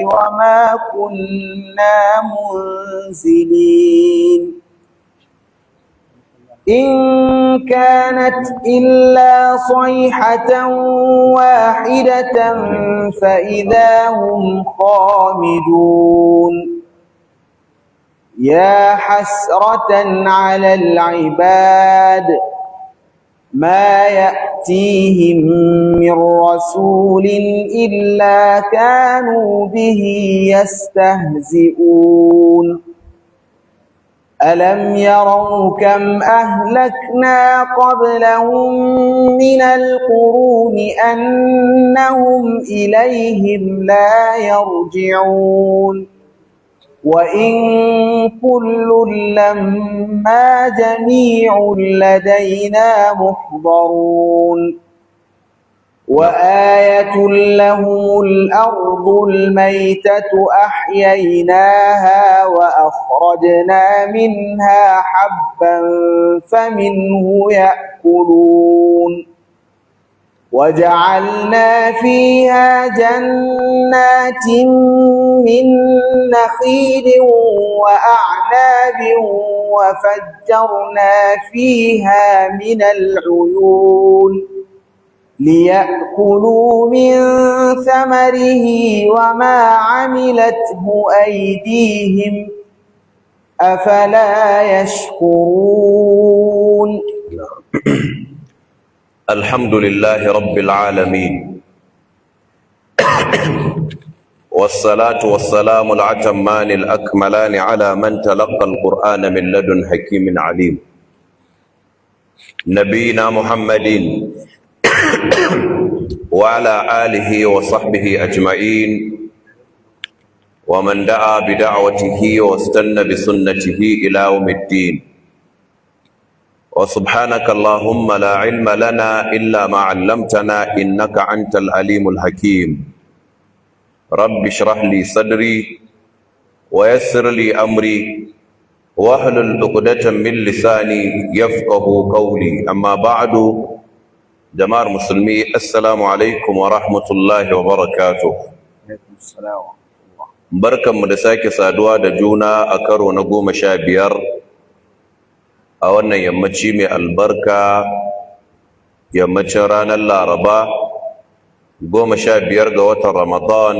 وما كنا منزلين إن كانت إلا صيحة واحدة فإذا هم خامدون يا حسرة على العباد ما يأتيهم من رسول إلا كانوا به يستهزئون ألم يروا كم أهلكنا قبلهم من القرون أنهم إليهم لا يرجعون وإن كل لما جميع لدينا محضرون وآية لهم الأرض الميتة أحييناها وأخرجنا منها حبا فمنه يأكلون وجعلنا فيها جنات من نخيل وأعناب وفجرنا فيها من العيون ليأكلوا من ثمره وما عملته أيديهم أفلا يشكرون الحمد لله رب العالمين والصلاة والسلام الأتمان الأكملان على من تلقى القرآن من لدن حكيم عليم نبينا محمد وعلى آله وصحبه أجمعين ومن دعا بدعوته واستنى بسنته إلى يوم الدين وسبحانك اللهم لا علم لنا إلا ما علمتنا إنك أنت العليم الحكيم رب اشرح لي صدري ويسر لي أمري واحلل عقدة من لساني يفقه قولي أما بعد جماعة المسلمين السلام عليكم ورحمة الله وبركاته barkanmu da sake saduwa da juna a karo na 15 a wannan yammaci mai albarka yammacin ranar Laraba 15 ga watan Ramadan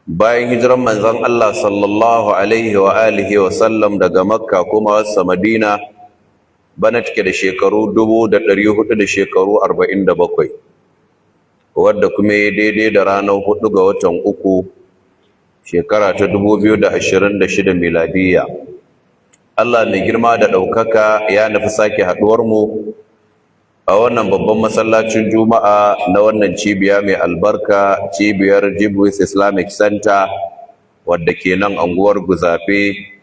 bayan hijiran manzon Allah sallallahu alaihi wa alihi wa sallam daga Makka kuma wasa Madina bana take da shekaru 1400 da shekaru 47 wadda kuma daidai da ranar 4 ga watan uku shekara ta 2026 miladiya Allah mai girma da ɗaukaka ya nufi sake haɗuwarmu a wannan babban masallacin Juma'a na wannan cibiya mai albarka cibiyar Jibwis Islamic Center wadda ke nan anguwar Guzafe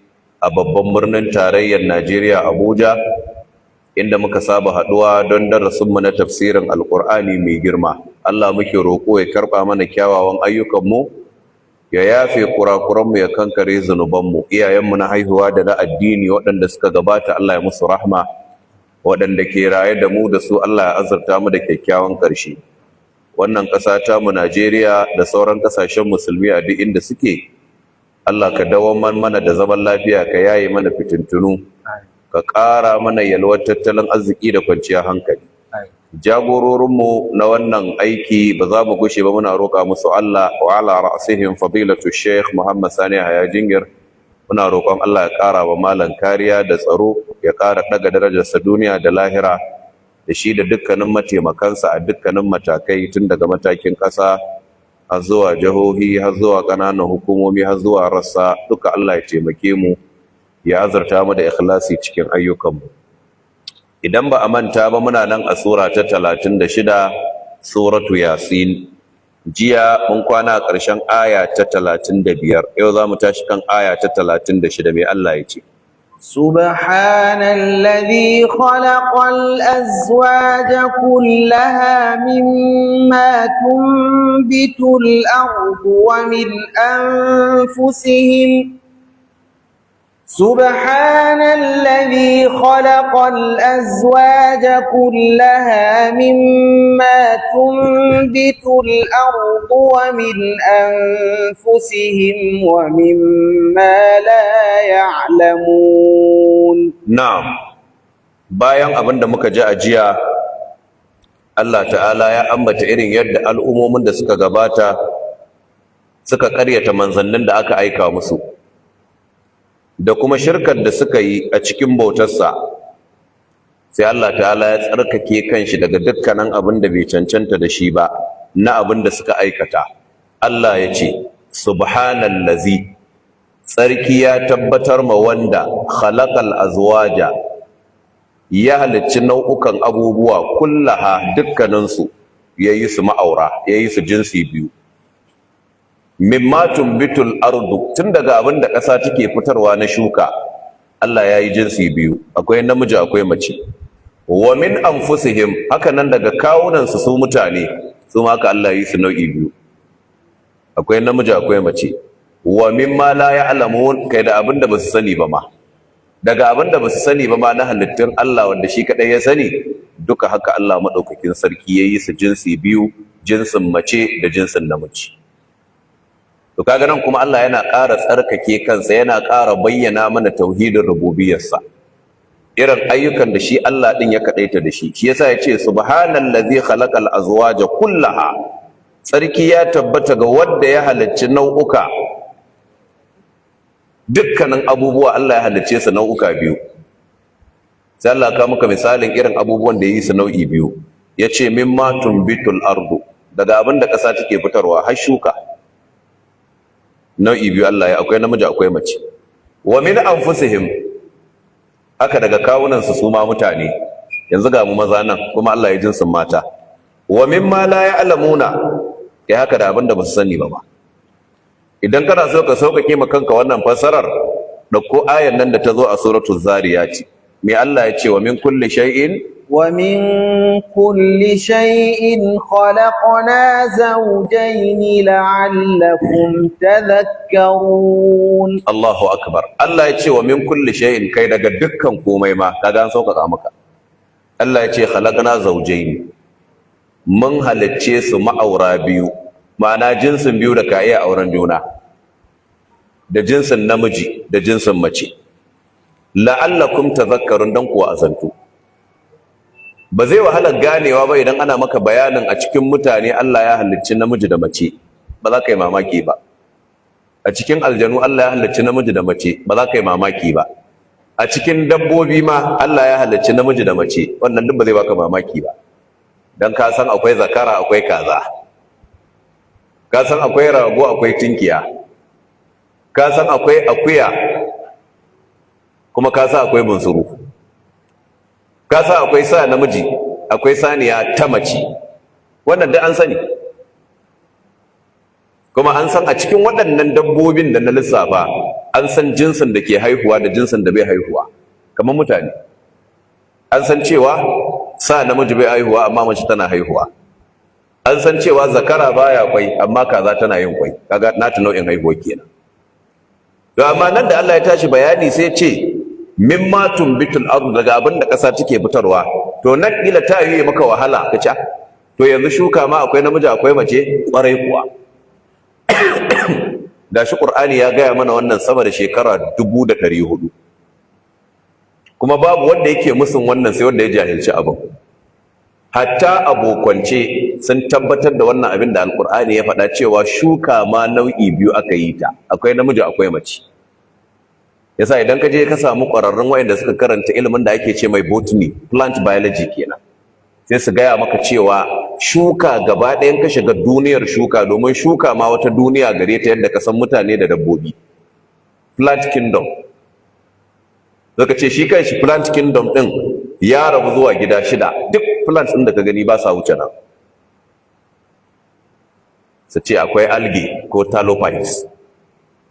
a babban birnin tarayyar Najeriya Abuja inda muka saba haɗuwa don darasinmu na tafsirin Alƙur'ani mai girma Allah muke roƙo ya karɓa mana kyawawan ayyukanmu ya yafe kurakuranmu ya kankare zunubanmu iyayenmu na haihuwa da na addini waɗanda suka gabata Allah ya musu rahma waɗanda ke raye da mu da su Allah ya azurta mu da kyakkyawan ƙarshe wannan ƙasa ta mu Najeriya da sauran ƙasashen musulmi a duk inda suke Allah ka dawamar mana da zaman lafiya ka yaye mana fitintunu ka ƙara mana yalwar tattalin arziki da kwanciyar hankali jagororinmu na wannan aiki ba za mu gushe ba muna roƙa musu Allah wa ala ra'sihim fadilatu Sheikh Muhammad Sani Haya Jingir muna roƙon Allah ya ƙara wa malam kariya da tsaro ya ƙara ɗaga darajarsa duniya da lahira da shi da dukkanin mataimakansa a dukkanin matakai tun daga matakin ƙasa har zuwa jihohi har zuwa ƙananan hukumomi har zuwa rassa duka Allah ya taimake mu ya azurta mu da ikhlasi cikin ayyukanmu idan ba a manta ba muna nan a sura ta 36 suratu yasin jiya mun kwana a ƙarshen aya ta 35 yau za mu tashi kan aya ta 36 mai Allah ya ce سبحان الذي خلق الأزواج كلها مما تنبت الأرض ومن أنفسهم سبحان الذي خلق الأزواج كلها مما تنبت الأرض ومن أنفسهم ومما لا يعلمون. na'am bayan abinda muka ji a jiya Allah ta'ala ya ambata irin yadda al'ummomin da suka gabata suka ƙaryata manzannin da aka aika musu da kuma shirkar da suka yi a cikin bautarsa, sai Allah ta'ala ya tsarkake kanshi daga dukkanin abin da bai cancanta da shi ba na abin da suka aikata. Allah ya ce subhanallazi, tsarki ya tabbatar ma wanda khalaqal azwaja, ya halicci nau'ukan abubuwa kullaha dukkaninsu, ya yi su ma'aura, ya yi su jinsi biyu. Mimma tumbitul ardu, tun daga abin da ƙasa take fitarwa na shuka, Allah ya yi jinsi biyu, akwai namiji akwai mace. Wa min anfusihim, haka nan daga kawunansu su mutane, su ma haka Allah ya yi su nau'i biyu, akwai namiji akwai mace. Wa mimma la ya'lamun, kai da abin da ba su sani ba ma, daga abin da ba su sani ba ma na halittun Allah wanda shi kaɗai ya sani, duka haka Allah maɗaukakin sarki ya yi su jinsi biyu, jinsin mace da jinsin namiji. To kaga nan kuma Allah yana ƙara tsarkake kansa, yana ƙara bayyana mana tauhidin rububiyarsa, irin ayyukan da shi Allah ɗin ya kaɗaita da shi. Shi yasa ya ce subhanallazi khalaqal azwaja kullaha, tsarki ya tabbata ga wanda ya halicci nau'uka, dukkanin abubuwa Allah ya halicce su nau'uka biyu. Sai Allah ka maka misalin irin abubuwan da ya yi su nau'i biyu, ya ce mimma tumbitul ardu, daga abin da ƙasa take fitarwa har shuka, nau'i biyu Allah ya, akwai namiji akwai mace. Wa min anfusihim, haka daga kawunansu su ma mutane, yanzu ga mu maza nan kuma Allah ya jinsin mata. Wa mimma la ya'lamuna, kai haka da abin da ba su sani ba ma. Idan kana so ka sauƙaƙe ma kanka wannan fassarar, ɗauko ayan nan da ta zo a suratul zariyat. Me Allah ya ce, wa min kulli shay'in ومن كل شيء خلقنا زوجين لعلكم تذكرون. Allahu akbar. Allah ya ce wa min kulli shay'in, kai daga dukkan komai ma, kaga an sauƙaƙa maka. Allah ya ce khalaqna zawjayn, mun halicce su ma'aura biyu, ma'ana jinsin biyu da ka iya auren juna, da jinsin namiji da jinsin mace. La'allakum tadhakkarun, dan kuwa azantu. Ba zai wahala ganewa ba idan ana maka bayanin a cikin mutane Allah ya halicci namiji da mace, ba za ka yi mamaki ba. A cikin aljanu Allah ya halicci namiji da mace, ba za ka yi mamaki ba. A cikin dabbobi ma Allah ya halicci namiji da mace, wannan duk ba zai baka mamaki ba. Dan ka san akwai zakara akwai kaza, ka san akwai rago akwai tinkiya, ka san akwai akuya, kuma ka san akwai bunsuru, ka san akwai sa namiji akwai saniya ta mace, wannan duk an sani. Kuma an san a cikin waɗannan dabbobin da na lissafa, an san jinsin da ke haihuwa da jinsin da bai haihuwa, kamar mutane. An san cewa sa namiji bai haihuwa amma mace tana haihuwa. An san cewa zakara baya kwai amma kaza tana yin kwai, kaga nata nau'in haihuwa kenan. To amma nan da Allah ya tashi bayani sai ya ce mimma tumbitul ardu, daga abin da ƙasa take fitarwa. To nan kila ta yi maka wahala kace, to yanzu shuka ma akwai namiji akwai mace, ƙwarai kuwa. Gashi Qur'ani ya gaya mana wannan sama da shekara 1400, kuma babu wanda yake musun wannan sai wanda ya jahilci abin. Hatta abokance sun tabbatar da wannan abin da Alƙur'ani ya faɗa, cewa shuka ma nau'i biyu aka yi ta, akwai namiji akwai mace. Yasa idan ka je ka samu ƙwararrun wayanda suka karanta ilimin da ake ce mai botany, plant biology kenan, sai su gaya maka cewa shuka gaba ɗayan ka shiga duniyar shuka, domin shuka ma wata duniya gare ta yadda ka san mutane da dabbobi, plant kingdom. Zaka ce shi kanshi plant kingdom ɗin ya rabu zuwa gida 6, duk plants ɗin da ka gani ba sa wuce nan. Su ce akwai algae ko talophytes,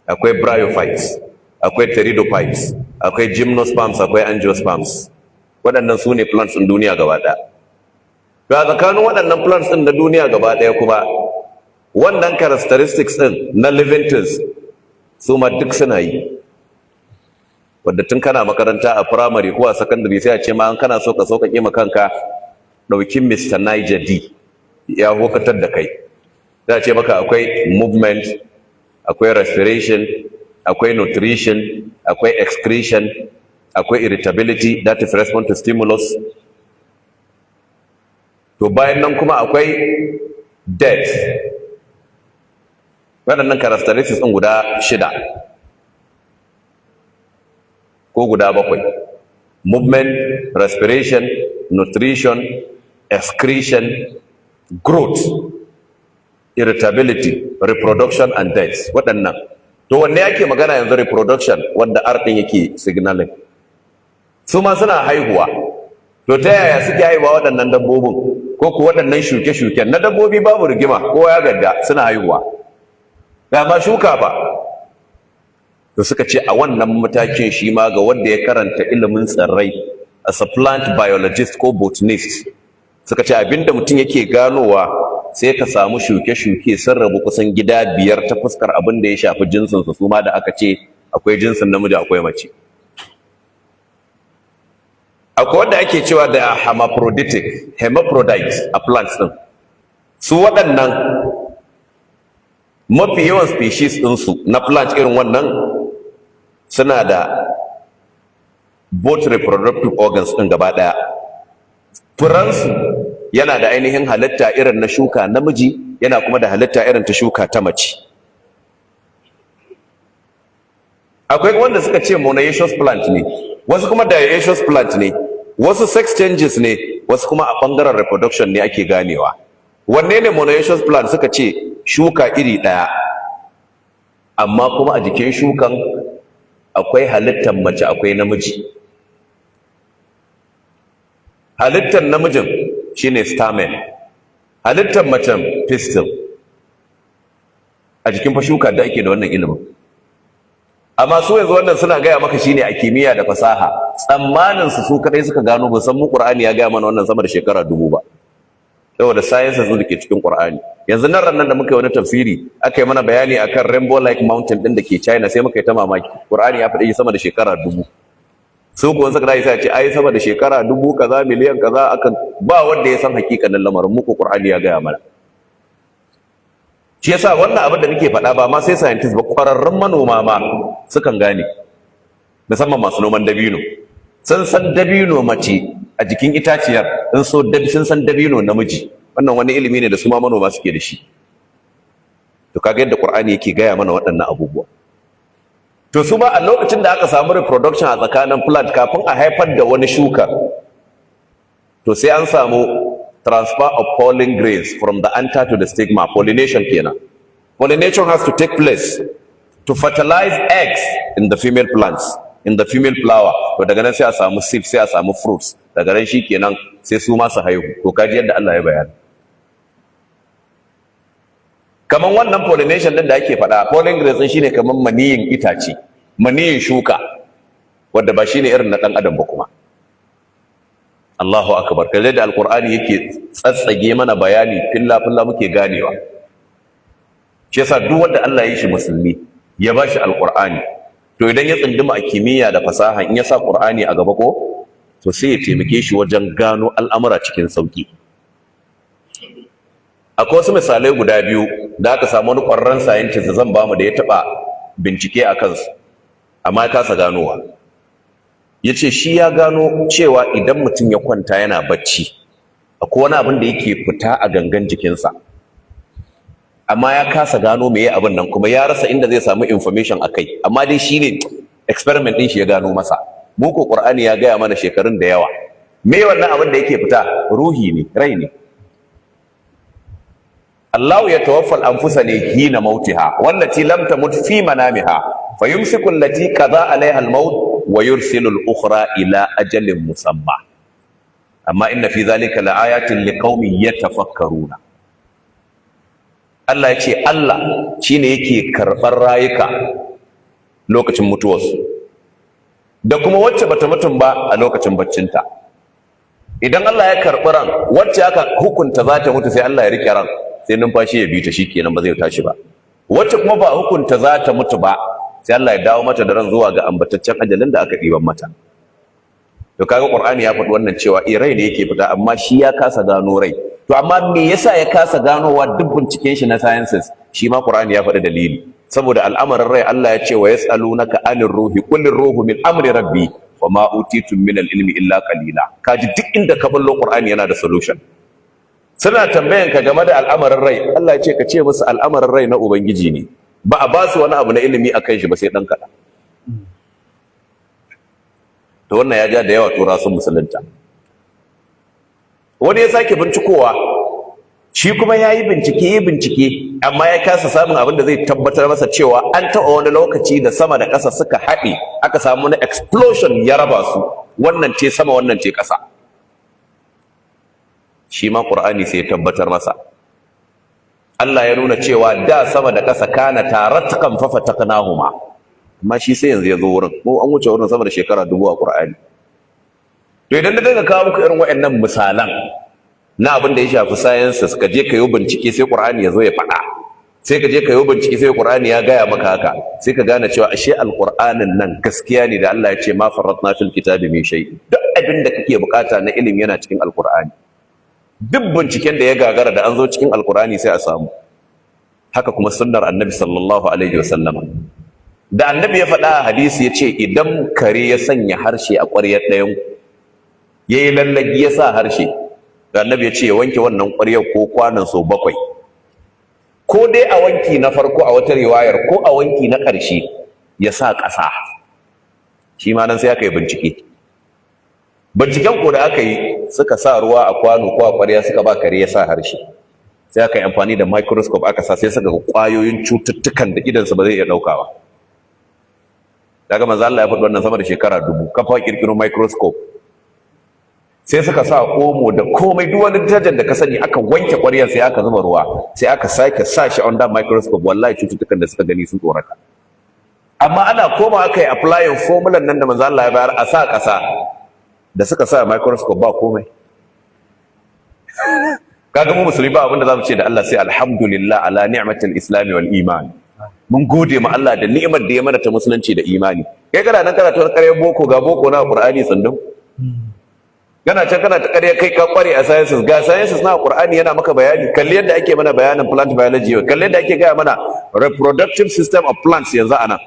akwai bryophytes, akwai pteridophytes, akwai gymnosperms, akwai angiosperms. Waɗannan su ne plants ɗin duniya gaba ɗaya. Ga tsakanin waɗannan plants ɗin na duniya gaba ɗaya kuma, wannan characteristics ɗin na living things su ma duk suna yi. wadda tun kana makaranta a primary ko a secondary sai a ce ma an kana so ka sauƙaƙe ma kanka ɗauki Mr. Niger D ya hokatar da kai. Za a ce maka akwai movement, akwai respiration, akwai nutrition, akwai excretion, akwai irritability, that is response to stimulus. To bayan nan kuma akwai death. Waɗannan characteristics ɗin guda 6 ko guda 7. Movement, respiration, nutrition, excretion, growth, irritability, reproduction and death. Waɗannan. To wanne yake magana yanzu reproduction wanda R ɗin yake signaling? Su ma suna haihuwa. To ta yaya suke haihuwa waɗannan dabbobin? Ko ku waɗannan shuke-shuken? Na dabbobi babu rigima, kowa ya gadda suna haihuwa. Ga ma shuka ba. To suka ce a wannan matakin shi ma ga wanda ya karanta ilimin tsirrai as a plant biologist ko botanist, suka ce abinda mutum yake ganowa sai ka samu shuke-shuke sun rabu kusan gida 5 ta fuskar abin da ya shafi jinsinsu su ma da aka ce akwai jinsin namiji akwai mace. Akwai wanda ake cewa da hermaphrodites a plants din. Su waɗannan mafi yawan species ɗinsu na plant irin wannan suna da both reproductive organs ɗin gaba ɗaya. Furansu yana da ainihin halitta irin na shuka namiji, yana kuma da halitta irin ta shuka ta mace. Akwai wanda suka ce monoecious plant ne, wasu kuma dioecious plant ne, wasu sex changes ne, wasu kuma a ɓangaren reproduction ne ake ganewa. Wanne ne monoecious plant? Suka ce shuka iri ɗaya, amma kuma a jikin shukan akwai halittar mace akwai namiji. Halittar namijin shine stamen, halittar macen pistil. A jikin fa shuka da ake da wannan ilimin. Amma su yanzu wannan suna gaya maka shine a kimiyya da fasaha. Tsammanin su kadai suka gano, ba san mu Qur'ani ya gaya mana wannan sama da shekara 1000 ba. Saboda sciences da ke cikin Qur'ani. Yanzu nan ran nan da muka yi wani tafsiri, aka yi mana bayani akan rainbow like mountain din da ke China, sai muka yi ta mamaki. Qur'ani ya faɗi sama da shekara 1000. Su kuwa suka dai sai ce ai sama da shekara 1000 kaza miliyan kaza, akan ba wanda ya san hakikanin lamarin, muku Qur'ani ya gaya mana. Shi yasa wannan abin da nake faɗa ba ma sai scientists ba, ƙwararrun manoma ma sukan gane, musamman masu noman dabino. Sun san dabino mace a jikin itaciyar, sun san dabino namiji. Wannan wani ilimi ne da su ma manoma suke da shi. To kaga yadda Qur'ani yake gaya mana waɗannan abubuwa. To su ma a lokacin da aka samu reproduction a tsakanin plant kafin a haifar da wani shuka, to sai an samu transfer of pollen grains from the anther to the stigma, pollination kenan. Pollination has to take place to fertilize eggs in the female plants, in the female flower. To daga nan sai a samu seeds, sai a samu fruits. Daga nan shikenan sai su ma su haihu. To kaji yadda Allah ya bayani. Kaman wannan pollination din da ake faɗa, pollen grains shine kaman maniyin itace, maniyin shuka, wanda ba shine irin na ɗan adam ba kuma. Allahu akbar. Kaje da Alqur'ani yake tsatsage mana bayani filla muke ganewa. Shi yasa duk wanda Allah ya yi shi musulmi, ya bashi Alqur'ani, to idan ya tsinduma a kimiyya da fasaha, in ya sa Qur'ani a gaba ko, to sai ya taimake shi wajen gano al'amura cikin sauki. Akwai wasu misalai guda biyu da aka samu wani ƙwararren scientist da zan bamu da ya taɓa bincike a kansu, amma ya kasa ganowa. Ya ce shi ya gano cewa idan mutum ya kwanta yana bacci, akwai wani abin da yake fita a gangan jikinsa, amma ya kasa gano meye abin nan, kuma ya rasa inda zai samu information a kai. Amma dai shi ne experiment ɗin shi ya gano masa. Mu ko Qur'ani ya gaya mana shekarun da yawa. Me wannan abin da yake fita? Ruhi ne, rai ne. Allahu ya tawaffal anfusa ne hina mautiha wallati lam tamut fi manamiha fayumsiku allati qada alaiha almaut wa yursilu al-ukhra ila ajalin musamma. Amma inna fi dhalika laayatin liqaumin yatafakkaruna. Allah ya ce Allah shine yake karɓar rayuka lokacin mutuwarsu, da kuma wacce bata mutum ba a lokacin baccinta. Idan Allah ya karɓi ran wacce aka hukunta za ta mutu, sai Allah ya rike ran, sai numfashi ya bi ta, shikenan ba zai tashi ba. Wacce kuma ba hukunta za ta mutu ba, sai Allah ya dawo mata da ran zuwa ga ambataccen ajalin da aka ɗiban mata. To kaga Qur'ani ya faɗi wannan cewa rai ne yake fita amma shi ya kasa gano rai. To amma me yasa ya kasa ganowa duk binciken shi na sciences? Shi ma Qur'ani ya faɗi dalili. Saboda al'amarin rai Allah ya ce wa yas'alunaka anir ruhi qul ruhu min amri rabbi wa ma utitum min al-ilmi illa qalila. Kaji duk inda ka ballo Qur'ani yana da solution. Suna tambayan ka game da al'amarin rai, Allah ya ce ka ce musu al'amarin rai na ubangiji ne. Ba a ba su wani abu na ilimi akan shi ba sai dan kaɗan. To wannan ya ja da yawa tura sun musulunta. Wani ya sake bincikowa, shi kuma ya yi bincike amma ya kasa samun abin da zai tabbatar masa cewa an taɓa wani lokaci da sama da ƙasa suka haɗe aka samu wani explosion ya raba su, wannan ce sama wannan ce ƙasa. Shi ma Qur'ani sai ya tabbatar masa. Allah ya nuna cewa da sama da ƙasa kana taratkan fa fataknahuma. Amma shi sai yanzu ya zo wurin, mu an wuce wurin sama da shekara 1000 a Qur'ani. To idan da daga kawo muku irin waɗannan misalan na abin da ya shafi sciences, ka je ka yi bincike sai Qur'ani ya zo ya faɗa. Sai ka je ka yi bincike sai Qur'ani ya gaya maka haka, sai ka gane cewa ashe Al-Qur'anin nan gaskiya ne da Allah ya ce ma farratna fil kitabi min shay. Duk abin da kake bukata na ilimi yana cikin Al-Qur'ani. Duk binciken da ya gagara da an zo cikin Al-Qur'ani sai a samu. Haka kuma sunnar Annabi sallallahu alaihi wasallama. Da Annabi ya faɗa a hadisi ya ce idan kare ya sanya harshe a ƙwaryar ɗayan ya yi lallagi ya sa harshe, da Annabi ya ce ya wanke wannan ƙwaryar ko kwanan sau 7, ko dai a wanki na farko a wata riwayar ko a wanki na ƙarshe ya sa ƙasa. Shi ma nan sai aka yi binciken ko da aka yi suka sa ruwa a kwano ko a ƙwarya suka ba kare ya sa harshe, sai aka yi amfani da microscope aka sa, sai suka ga ƙwayoyin cututtukan da idansu ba zai iya ɗaukawa. Daga manzo Allah ya faɗi wannan sama da shekara 1000 kafa kirkiro microscope. Sai suka sa omo da komai duk wani detergent da ka sani aka wanke ƙwaryar sai aka zuba ruwa, sai aka sake sa shi under microscope, wallahi cututtukan da suka gani sun tsorata. Amma ana koma aka yi applying formula nan da manzo Allah ya bayar a sa ƙasa, da suka sa microscope ba komai. Kaga mu musulmi ba abinda zamu ce da Allah sai alhamdulillah ala ni'matil islam wal iman. Mun gode ma Allah da ni'imar da ya mana ta musulunci da imani. Kai kana nan kana ta ƙarya boko, ga boko na Qur'ani tsundum. Kana can kana ta ƙarya kai ka kware a sciences, ga sciences na Qur'ani yana maka bayani. Kalli yadda ake mana bayanin plant biology, kalli yadda ake gaya mana reproductive system of plants yanzu anan.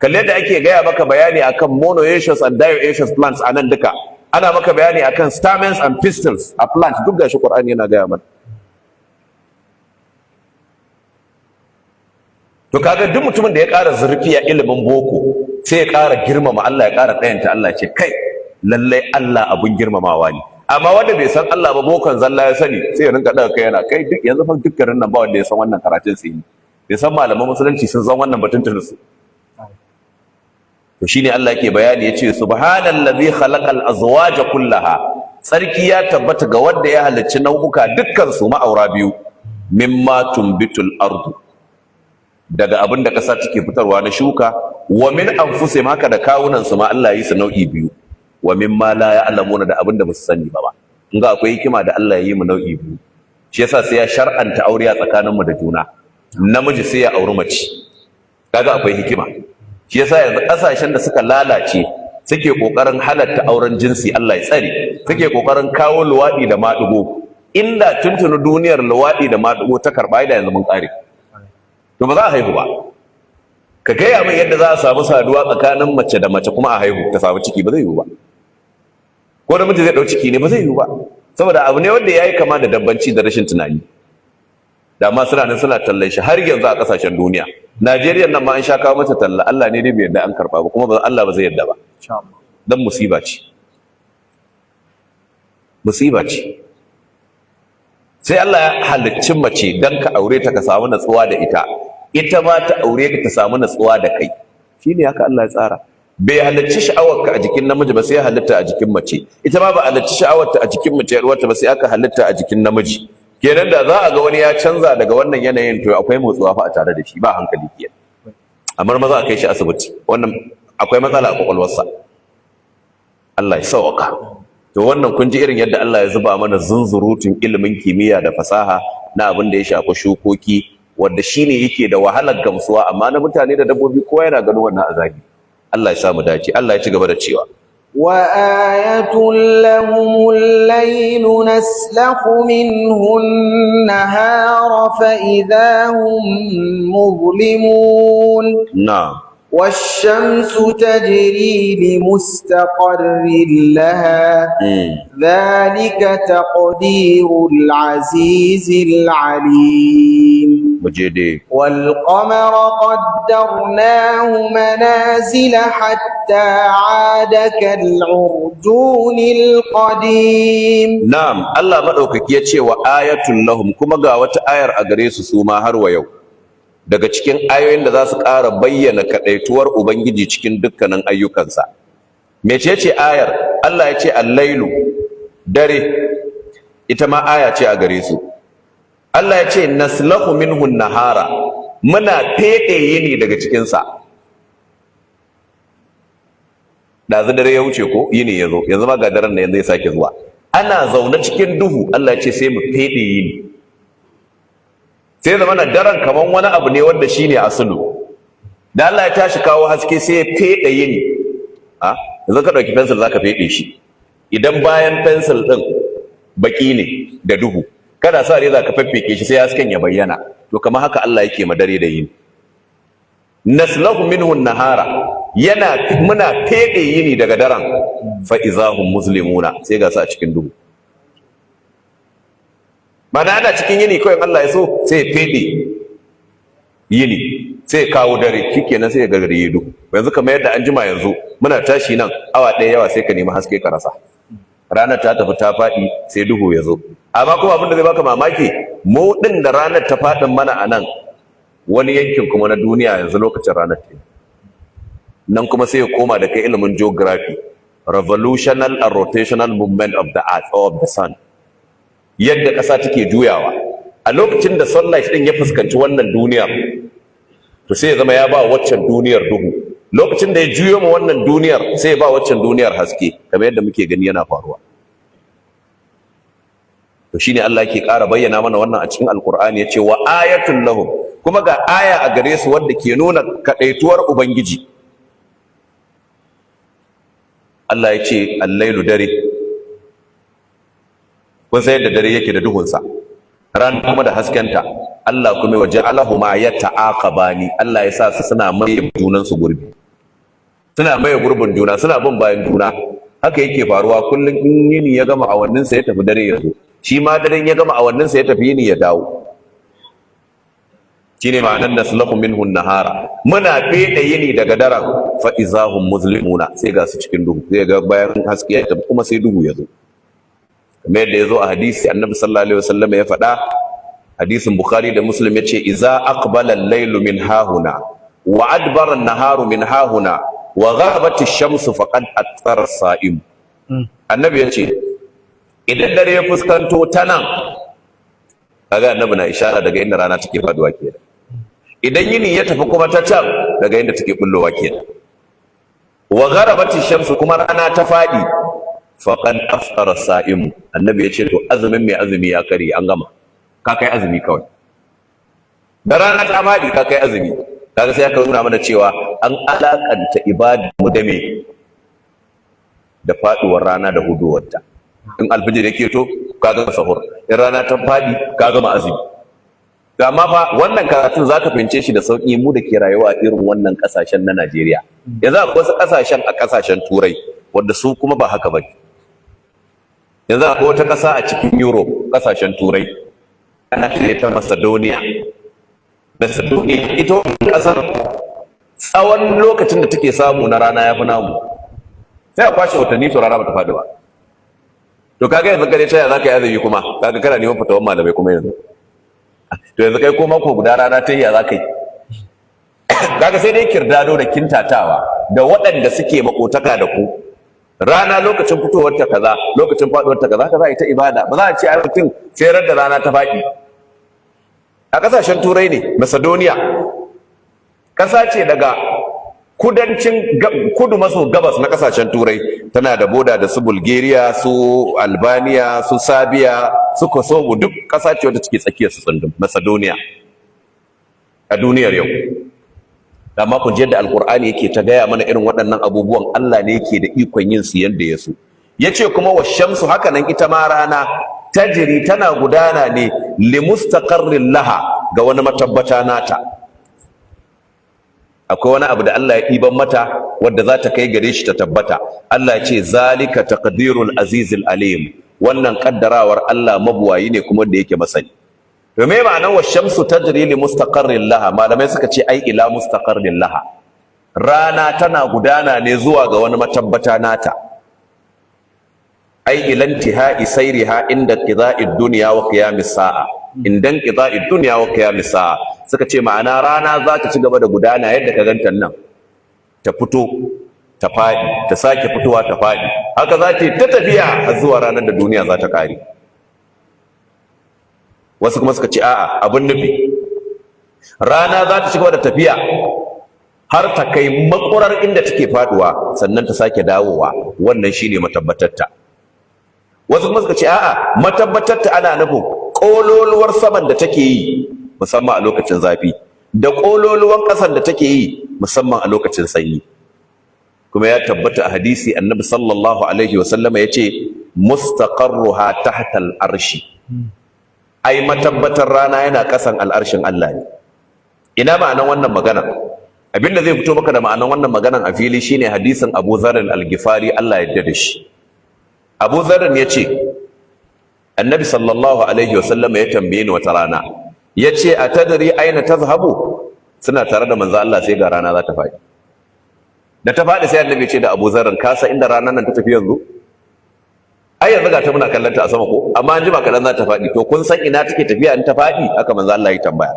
Kalli yadda ake gaya maka bayani akan monoecious and dioecious plants anan duka. Ana maka bayani akan stamens and pistils a plant, duk gashi Qur'ani yana gaya mana. To kaga duk mutumin da ya ƙara zurfi a ilimin boko sai ya ƙara girmama Allah, ya ƙara tsayanta Allah, ce kai lallai Allah abun girmamawa ne. Amma wanda bai san Allah ba, bokon zalla ya sani, sai ya rinka daga kai yana kai duk yanzu fa duk garin nan ba wanda ya san wannan karatun sai ni. Bai san malaman musulunci sun san wannan batun su. To shine Allah yake bayani yace subhanallazi khalaqal azwaja kullaha. Sarki ya tabbata ga wanda ya halicci nau'uka dukkan su ma'aura biyu, mimma tumbitul ardu, daga abin da ƙasa take fitarwa na shuka, wa min anfusihim, haka da kawunan su ma Allah yi su nau'i biyu, wa mimma la ya'lamuna, da abin da ba su sani ba. In ga akwai hikima da Allah ya yi mu nau'i biyu. Shi yasa sai ya shar'anta aure a tsakanin mu da juna. Namiji sai ya auri mace. Kaga akwai hikima. Shi yasa yanzu ƙasashen da suka lalace suke kokarin halatta auren jinsi, Allah ya tsare, suke kokarin kawo luwaɗi da maɗigo. Inda tuntuni duniyar luwaɗi da maɗigo ta karɓa da yanzu mun ƙare. To ba za a haihu ba. Ka gaya min yadda za a samu saduwa tsakanin mace da mace kuma a haihu ta samu ciki, ba zai yiwu ba. Ko da miji zai ɗau ciki ne, ba zai yiwu ba. Saboda abu ne wanda ya yi kama da dabbanci da rashin tunani. Da ma suna nan suna tallan shi har yanzu a ƙasashen duniya. Najeriya nan ma an sha kawo mata talla, Allah ne dai bai yarda an karɓa ba, kuma Allah ba zai yarda ba. Dan musiba ce. Musiba ce. Sai Allah ya halicci mace dan ka aure ta ka samu natsuwa da ita. Ita ma ta aure ka ta samu natsuwa da kai. Shine haka Allah ya tsara. Bai halicci sha'awarka a jikin namiji ba sai ya halitta a jikin mace. Ita ma ba halicci sha'awarta a jikin mace yarwarta ba sai aka halitta a jikin namiji. Kenan da za a ga wani ya canza daga wannan yanayin, to akwai motsuwa fa a tare da shi, ba hankali kenan. Amma maza a kai shi asibiti. Wannan akwai matsala a kwakwalwarsa. Allah ya sauka. To wannan kun ji irin yadda Allah ya zuba mana zunzurutun ilimin kimiyya da fasaha na abin da ya shafi shukoki, wanda shine yake da wahalar gamsuwa, amma na mutane da dabbobi kowa yana ganin wannan azabi. Allah ya sa mu dace. Allah ya ci gaba da cewa وآية لهم الليل نسلخ منه النهار فإذا هم مظلمون na'am والشمس تجري لمستقر لها ذلك تقدير العزيز العليم mujede والقمر قدرناه منازل حتى عاد كالعرجون القديم na'am. Allah madaukaki ya ce wa ayatul lahum, kuma ga wata ayar a gare su su ma har wa yau daga cikin ayoyin da za su ƙara bayyana kaɗaituwar Ubangiji cikin dukkanin ayyukansa. Mecece ayar? Allah ya ce allailu, dare, ita ma aya ce a gare su. Allah ya ce naslahu minhu nahara, muna feɗe yini daga cikinsa. Ɗazu dare ya wuce ko yini ya zo, yanzu ma ga daren da yanzu ya sake zuwa. Ana zaune cikin duhu, Allah ya ce sai mu feɗe yini. Sai zama na daren kamar wani abu ne wanda shi ne asulu. Da Allah ya tashi kawo haske sai ya feɗe yini. Yanzu ka ɗauki fensil za ka feɗe shi. Idan bayan fensil ɗin baƙi ne da duhu, kada sa reza ka faffeke shi sai hasken ya bayyana. To kamar haka Allah yake ma dare da yini. Naslahu minhu nahara, muna feɗe yini daga daren fa izahum muslimuna, sai ga su a cikin duhu. Mana ana cikin yini kawai Allah ya so sai ya fede yini sai ya kawo dare, shikenan sai ya gargare yi duhu. Yanzu kamar yadda an jima yanzu muna tashi nan awa ɗaya yawa sai ka nemi haske ka rasa, ranar ta tafi ta faɗi sai duhu ya zo. Amma kuma abin da zai baka mamaki, mu ɗin da ranar ta faɗin mana a nan wani yankin kuma na duniya yanzu lokacin ranar ta nan kuma sai ya koma da kai ilimin geography, revolutional and rotational movement of the earth or of the sun, yadda ƙasa take juyawa. A lokacin da sunlight ɗin ya fuskanci wannan duniyar, to sai ya zama ya ba waccan duniyar duhu. Lokacin da ya juyo ma wannan duniyar, sai ya ba waccan duniyar haske, kamar yadda muke gani yana faruwa. To shine Allah yake ƙara bayyana mana wannan a cikin Alƙur'ani, yace wa ayatul lahum, kuma ga aya a gare su wanda ke nuna kadaituwar Ubangiji. Allah ya ce al-lailu, dare, kun san yadda dare yake da duhunsa, ran kuma da haskenta. Allah kuma wa ja'alahu ma yata'aqabani, Allah ya sa su suna maye junan su gurbi, suna maye gurbin juna, suna bin bayan juna. Haka yake faruwa kullum. In yini ya gama awannin sa ya tafi dare ya zo, shi ma daren ya gama awannin sa ya tafi yini ya dawo. Shine ma'anar naslahu minhu nahara, muna fede yini daga daren fa izahum muslimuna, sai ga su cikin duhu, sai ga bayan haske ya tafi kuma sai duhu ya zo. Kamar yadda ya zo a hadisi, annabi sallallahu alaihi wasallam ya faɗa, hadisin Bukhari da Muslim, ya ce iza aqbala al-lailu min hahuna wa adbara an-naharu min hahuna wa ghabat ash-shamsu faqad athara as-sa'im. Annabi ya ce idan dare ya fuskanto ta nan, kaga annabi na ishara daga inda rana take faduwa kenan. Idan yini ya tafi kuma ta can, daga inda take bullowa kenan. Wa gharabat ash-shamsu, kuma rana ta fadi, faqad afṭara as-sa'im. Annabi ya ce to azumin mai azumi ya kare, an gama, ka kai azumi kawai. Da rana ta fadi ka kai azumi. Kaga sai aka nuna mana cewa an alakanta ibada mu da me, da faduwar rana da huduwarta. In alfijir yake to ka gama sahur, in rana ta fadi ka gama azumi. Amma fa wannan karatun zaka fahimce shi da sauki mu da ke rayuwa a irin wannan kasashen na Najeriya. Yanzu akwai wasu kasashen a kasashen Turai wanda su kuma ba haka bane. Yanzu akwai wata ƙasa a cikin Europe, ƙasashen Turai, ana ce ta Macedonia. Ita wannan ƙasar tsawon lokacin da take samu na rana ya fi namu, sai a kwashe watanni to rana ba ta faɗi ba. To kaga yanzu kare ta za ka yi azumi kuma, kaga kana neman fatawan malamai kuma yanzu. To yanzu kai ko mako guda rana ta yi ya za ka yi. Kaga sai dai kirdado da kintatawa da waɗanda suke makotaka da ku. Rana lokacin fitowar ta kaza, lokacin faduwar ta kaza, za a yi ta ibada. Ba za a ce ai mutum sai da rana ta faɗi. A ƙasashen Turai ne, Macedonia, ƙasa ce daga kudu maso gabas na ƙasashen Turai, tana da boda da su Bulgaria, su Albania, su Serbia, su Kosovo, duk ƙasa ce wadda take tsakiyar su tsundum, Macedonia. a duniyar yau. Amma kun ji yadda alkur'ani yake ta gaya mana irin waɗannan abubuwan, Allah ne yake da ikon yin su yadda ya so. Yace kuma washamsu, haka nan ita ma rana tajri, tana gudana ne limustaqarrin laha, ga wani matabbata nata. Akwai wani abu da Allah ya ɗiban mata wadda za ta kai gare shi ta tabbata. Allah ya ce zalika taqdirul azizil alim, wannan kaddarawar Allah mabuwayi ne kuma da yake masani. To me ma'anar washamsu tajri li mustaqarrin laha? Malamai suka ce ai ila mustaqarrin laha, rana tana gudana ne zuwa ga wani matabbata nata. Ai ila intihai sayriha inda qida'id dunya wa qiyamis sa'a, indan qida'id dunya wa qiyamis sa'a. Suka ce ma'ana rana za ta ci gaba da gudana yadda ka ganta nan, ta fito ta faɗi, ta sake fitowa ta faɗi, haka za ta yi ta tafiya har zuwa ranar da duniya za ta ƙare. Wasu kuma suka ce a'a, abin nufi rana za ta ci gaba da tafiya har ta kai makurar inda take faduwa, sannan ta sake dawowa. Wannan shine matabbatarta. Wasu kuma suka ce a'a, matabbatarta ana nufin kololuwar saman da take yi musamman a lokacin zafi, da kololuwar ƙasar da take yi musamman a lokacin sanyi. Kuma ya tabbata a hadisi, annabi sallallahu alaihi wasallama ya ce mustaqarruha tahta al-arshi, ai matabbatar rana yana ƙasan al'arshin Allah ne. Ina ma'anan wannan magana? Abinda zai fito maka da ma'anan wannan maganan a fili shine hadisin Abu Dharr al-Ghifari, Allah ya yarda da shi. Abu Dharr ya ce annabi sallallahu alaihi wasallam ya tambaye ni wata rana, ya ce atadri aina tazhabu? Suna tare da manzo Allah sai ga rana za ta faɗi. Da ta faɗi sai annabi ya ce da Abu Dharr, ka san inda ranar nan ta tafi yanzu? Ai yanzu ga ta muna kallon ta a sama ko, amma an jima kaɗan za ta faɗi. To kun san ina take tafiya in ta faɗi? Haka manzo Allah ya tambaya.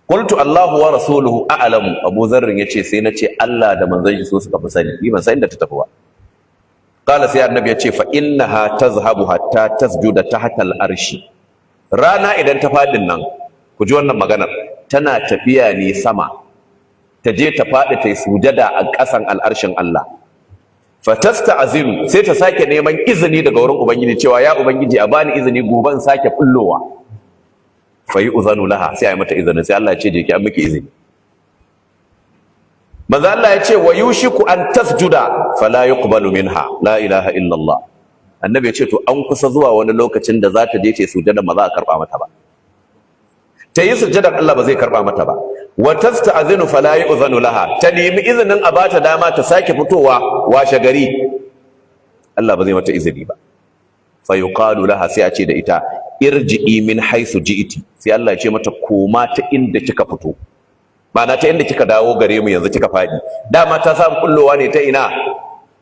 Qultu Allahu wa rasuluhu a'lamu. Abu Dharr ya ce sai na ce Allah da manzon shi so suka fi sani, ni ban san inda ta tafi ba. Qala sai annabi ya ce fa innaha tazhabu hatta tasjuda tahta al-arshi. Rana idan ta faɗin nan, ku ji wannan maganar, tana tafiya ne sama, ta je ta faɗi ta yi sujada a ƙasan al'arshin Allah. Fatasta'ziru, sai ta sake neman izini daga wurin ubangiji cewa ya ubangiji a bani izini gobe in sake kullowa. Fa yu'zanu laha, sai ayi mata izini, sai Allah ya ce je ki an miki izini. Manzo Allah ya ce wa yushiku an tasjuda fala yuqbalu minha, la ilaha illa Allah. Annabi ya ce to an kusa zuwa wani lokacin da za ta je ta sujada, ba za a karba mata ba. Ta yi sujadar Allah ba zai karba mata ba. Wa tasta'zinu fala yu'zanu laha, ta nemi izinin a bata dama ta sake fitowa washe gari, Allah ba zai mata izini ba. Fa yuqalu laha, sai a ce da ita irji'i min haythu ji'ti, sai Allah ya ce mata koma ta inda kika fito, ma'ana ta inda kika dawo gare mu yanzu kika fadi. Dama ta samu kullowa ne ta ina?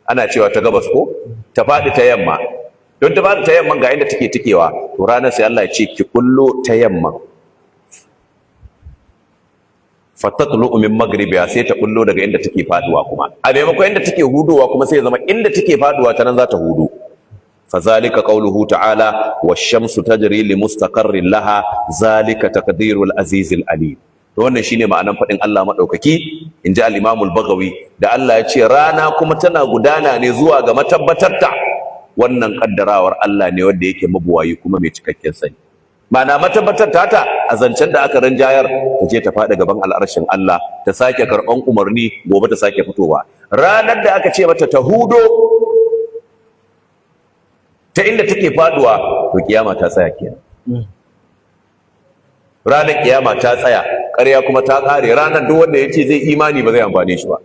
Ana cewa ta gabas ko ta fadi ta yamma. Don ta fadi ta yamma ga inda take tikewa, to ranar sai Allah ya ce ki kullo ta yamma. Fatatlu'u min maghribiha, sai ta kullo daga inda take faduwa kuma. A maimakon inda take hudowa kuma sai ya zama inda take faduwa ta nan za ta hudo. Fazalika qawluhu ta'ala wash-shamsu tajri li mustaqarrin laha zalika taqdirul azizil alim. To wannan shine ma'anar fadin Allah madaukaki, inji al-Imam al-Baghawi, da Allah ya ce rana kuma tana gudana ne zuwa ga matabbatarta. Wannan kaddarawar Allah ne wanda yake mabuwayi kuma mai cikakken sani. Ma'ana matabbatar tata a zancen da aka ranjayar, ta je ta faɗi gaban al'arshin Allah, ta sake karɓan umarni, gobe ta sake fitowa. Ranar da aka ce mata ta hudo ta inda take faduwa, to kiyama ta tsaya kenan. Ranar kiyama ta tsaya, ƙarya kuma ta ƙare. Ranar duk wanda ya ce zai imani ba zai amfane shi ba,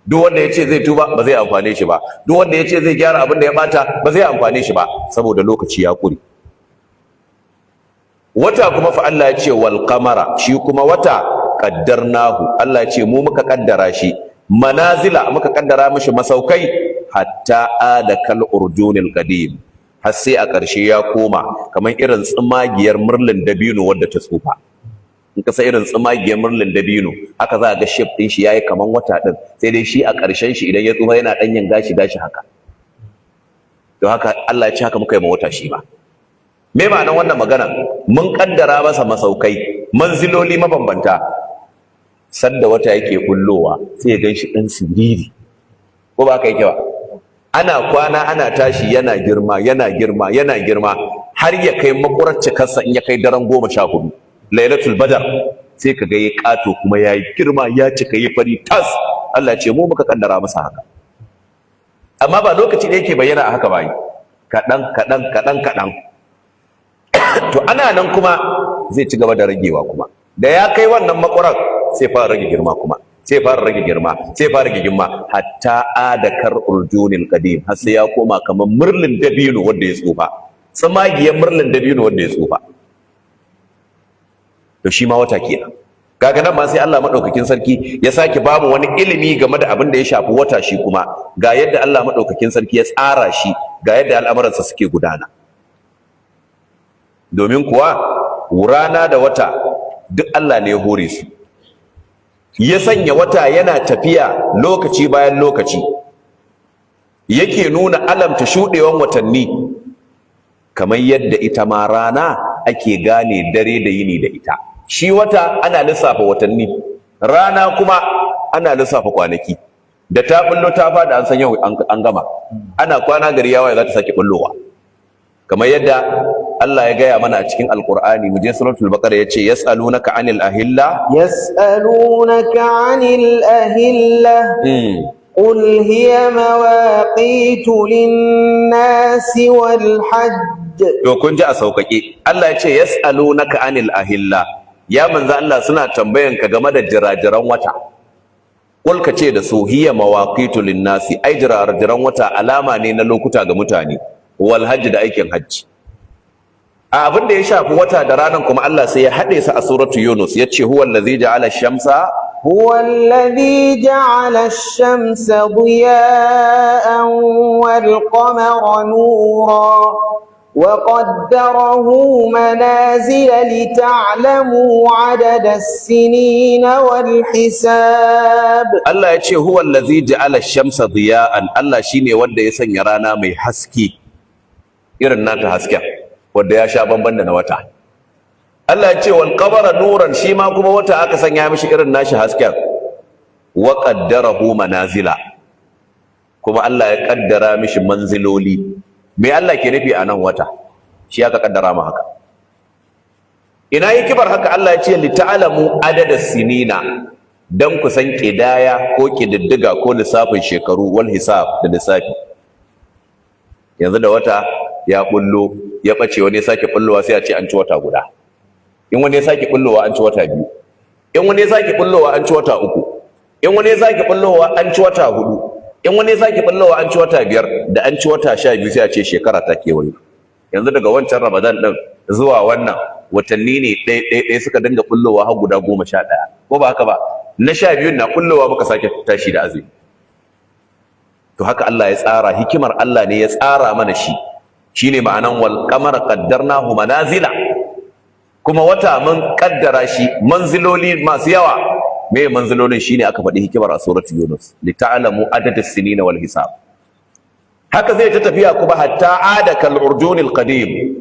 duk wanda ya ce zai tuba ba zai amfane shi ba, duk wanda ya ce zai gyara abin da ya bata ba zai amfane shi ba, saboda lokaci ya ƙure. Wata kuma fa Allah ya ce wal qamara, shi kuma wata qaddarnahu, Allah ya ce mu muka kaddara shi manazila, muka kaddara mishi masaukai, hatta ada kal urjunil qadim, har sai a ƙarshe ya koma kamar irin tsimagiyar murlin dabino wadda ta tsufa. In ka sa irin tsimagiyar murlin dabino, haka za a ga shape din shi yayi kaman wata din, sai dai shi a ƙarshen shi idan ya tsufa yana ɗanyen gashi haka. To haka Allah ya ce haka muka yi ma wata shi ba. Me ma'anar wannan magana? Mun kaddara masa masaukai, manziloli mabambanta. Sanda wata yake kullowa sai ya ganshi dan siriri, ko ba kai ba? Ana kwana ana tashi, yana girma har ya kai makurar cikarsa in ya kai daren 14. lailatul badar sai kaga yayi kato kuma yayi girma ya cika yi fari tas Allah ce mu muka kaddara masa haka amma ba lokaci da yake bayyana a haka ba kaɗan to ana nan kuma zai ci gaba da ragewa kuma da ya kai wannan makwarar sai fara rage girma kuma sai fara rage girma hatta adakar urjunil qadim har sai ya koma kamar murlin dabino wanda ya tsufa tsamagiyar murlin dabino wanda ya tsufa to shi ma wata kenan kaga nan ma sai Allah madaukakin sarki ya sake bamu wani ilimi game da abin da ya shafi wata shi kuma ga yadda Allah madaukakin sarki ya tsara shi ga yadda al'amuransa suke gudana domin kuwa rana da wata duk Allah ne ya hore su ya sanya wata yana tafiya lokaci bayan lokaci yake nuna alamta shuɗewan watanni kamar yadda ita ma rana ake gane dare da yini da ita shi wata ana lissafa watanni rana kuma ana lissafa kwanaki da ta bullo ta fada an san yau an gama ana kwana gari yawa za ta sake bullowa kamar yadda Allah ya gaya mana a cikin Alƙur'ani mu je suratul Baqara yace yas'alunaka 'anil ahilla قل هي مواقيت للناس والحج to kun ji a sauƙaƙe Allah ya ce yas'alunaka 'anil ahilla ya manzo Allah suna tambayan ka game da jirajiran wata kul ka ce da su hiya mawaqitu linnasi ai jirajiran wata alama ne na lokuta ga mutane wal hajj da aikin hajji abin da ya shafi wata da ranan kuma Allah sai ya haɗe su a suratu Yunus yace huwa allazi ja'ala ash-shamsa هو الذي جعل الشمس ضياء والقمر نورا وقدره منازل لتعلموا عدد السنين والحساب الله يقول هو الذي جعل الشمس ضياء الله shine wanda ya sanya rana mai haske irin nata hasken wanda ya sha bamban da na wata Allah ya ce wal qamara nuran shi ma kuma wata aka sanya mishi irin nashi hasken wa qaddarahu manazila kuma Allah ya kaddara mishi manziloli me Allah ke nufi a nan wata shi aka kaddara mu haka ina yi kibar haka Allah ya ce li ta'lamu adada sinina dan ku san kidaya ko kididdiga ko lissafin shekaru wal hisab da lissafi yanzu da wata ya bullo ya bace wani sake bullowa sai a ce an ci wata guda in wani ya sake bullowa an ci wata biyu in wani ya sake bullowa an ci wata uku in wani ya sake bullowa an ci wata hudu in wani ya sake bullowa an ci wata biyar da an ci wata 12 sai a ce shekara ta kewaye yanzu daga wancan Ramadan din zuwa wannan watanni ne ɗaya suka dinga bullowa har guda 11 ko ba haka ba na 12 na bullowa muka sake tashi da azumi to haka Allah ya tsara hikimar Allah ne ya tsara mana shi shine ma'anan wal qamara qaddarnahu manazila kuma wata mun kaddara shi manziloli masu yawa me manzilolin shine aka faɗi hikimar a suratul Yunus li ta'lamu adadas sinina wal hisab haka zai ta tafiya kuma hatta adakal urjunil qadim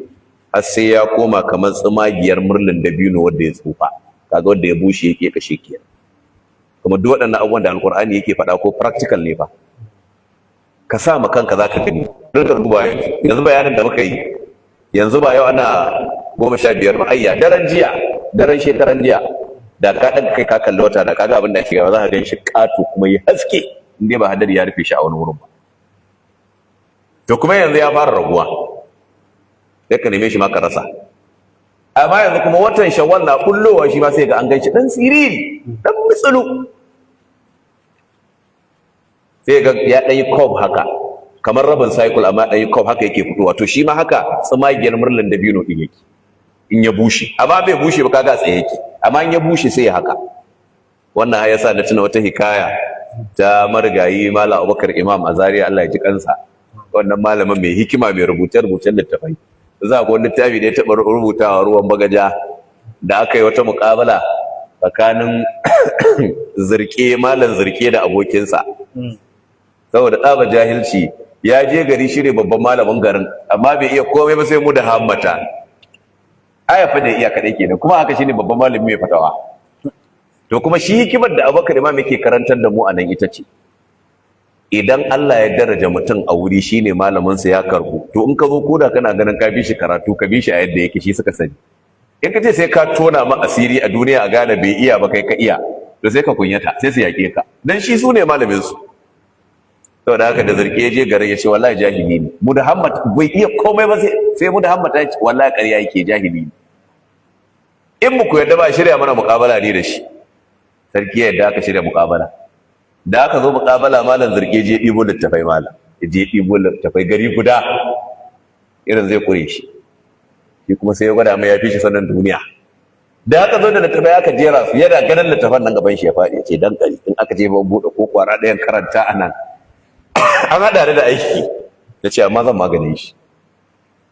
sai ya koma kamar tsumagiyar murlin dabino wanda ya tsufa kaga wanda ya bushe yake kashe kenan kuma duk waɗannan abubuwan da alqur'ani yake faɗa ko practical ne fa ka sa ma kanka zaka gani rinka duba yanzu bayanin da muka yi yanzu ba yau ana 15 ba ayya daren shekaran jiya da ka ɗaga kai ka kalli wata da kaga abin da ake gaba za ka gan shi ƙato kuma ya haske inda ba hadari ya rufe shi a wani wurin ba to kuma yanzu ya fara raguwa sai ka neme shi ma ka rasa amma yanzu kuma watan shawwal na kullowa shi ma sai ga an gan shi ɗan siriri ɗan mitsulu sai ga ya ɗan yi kob haka kamar rabin cycle amma ɗan yi kob haka yake fitowa to shi ma haka tsamagiyar murlan dabino ɗin yake in ya bushe amma bai bushe ba kaga tsaye yake amma in ya bushe sai ya haka wannan ya sa na tuna wata hikaya ta marigayi Malam Abubakar Imam Azariya Allah ya ji kansa wannan malamin mai hikima mai rubuce-rubucen littafai za ga wani littafi da ya taɓa rubutawa ruwan bagaja da aka yi wata muƙabala tsakanin malam zirke da abokinsa saboda tsaba jahilci ya je gari shi ne babban malamin garin amma bai iya komai ba sai mu da hammata aya fa da iya kaɗai kenan kuma haka shine babban malami mai fatawa to kuma shi hikimar da Abubakar Imam yake karantar da mu anan ita ce idan Allah ya daraja mutum a wuri shine malamin sa ya karbu to in ka zo koda kana ganin ka bi shi karatu ka bi shi a yadda yake shi suka sani in ka ce sai ka tona ma asiri a duniya a gane bai iya ba kai ka iya, to sai ka kunyata, sai su yaƙe ka, dan shi su ne malamin su. Saboda haka da zarge je garin ya ce wallahi jahili ne, Muhammad bai iya komai ba, sai Muhammad ya ce wallahi ƙarya yake, jahili ne. In muku yadda ba shirya mana muƙabala ne da shi, sarki ya yadda aka shirya muƙabala. Da aka zo muƙabala, malam zarge je ɗibo littafai, malam ya je ɗibo littafai gari guda irin zai ƙure shi kuma sai ya gwada mai ya fi shi sanin duniya. Da aka zo da littafai aka jera su, yana ganin littafan nan gaban shi ya faɗi, ya ce dan ƙari in aka je ban buɗe ko kwara ɗayan karanta a nan an haɗa da aiki. Ya ce amma zan magane shi.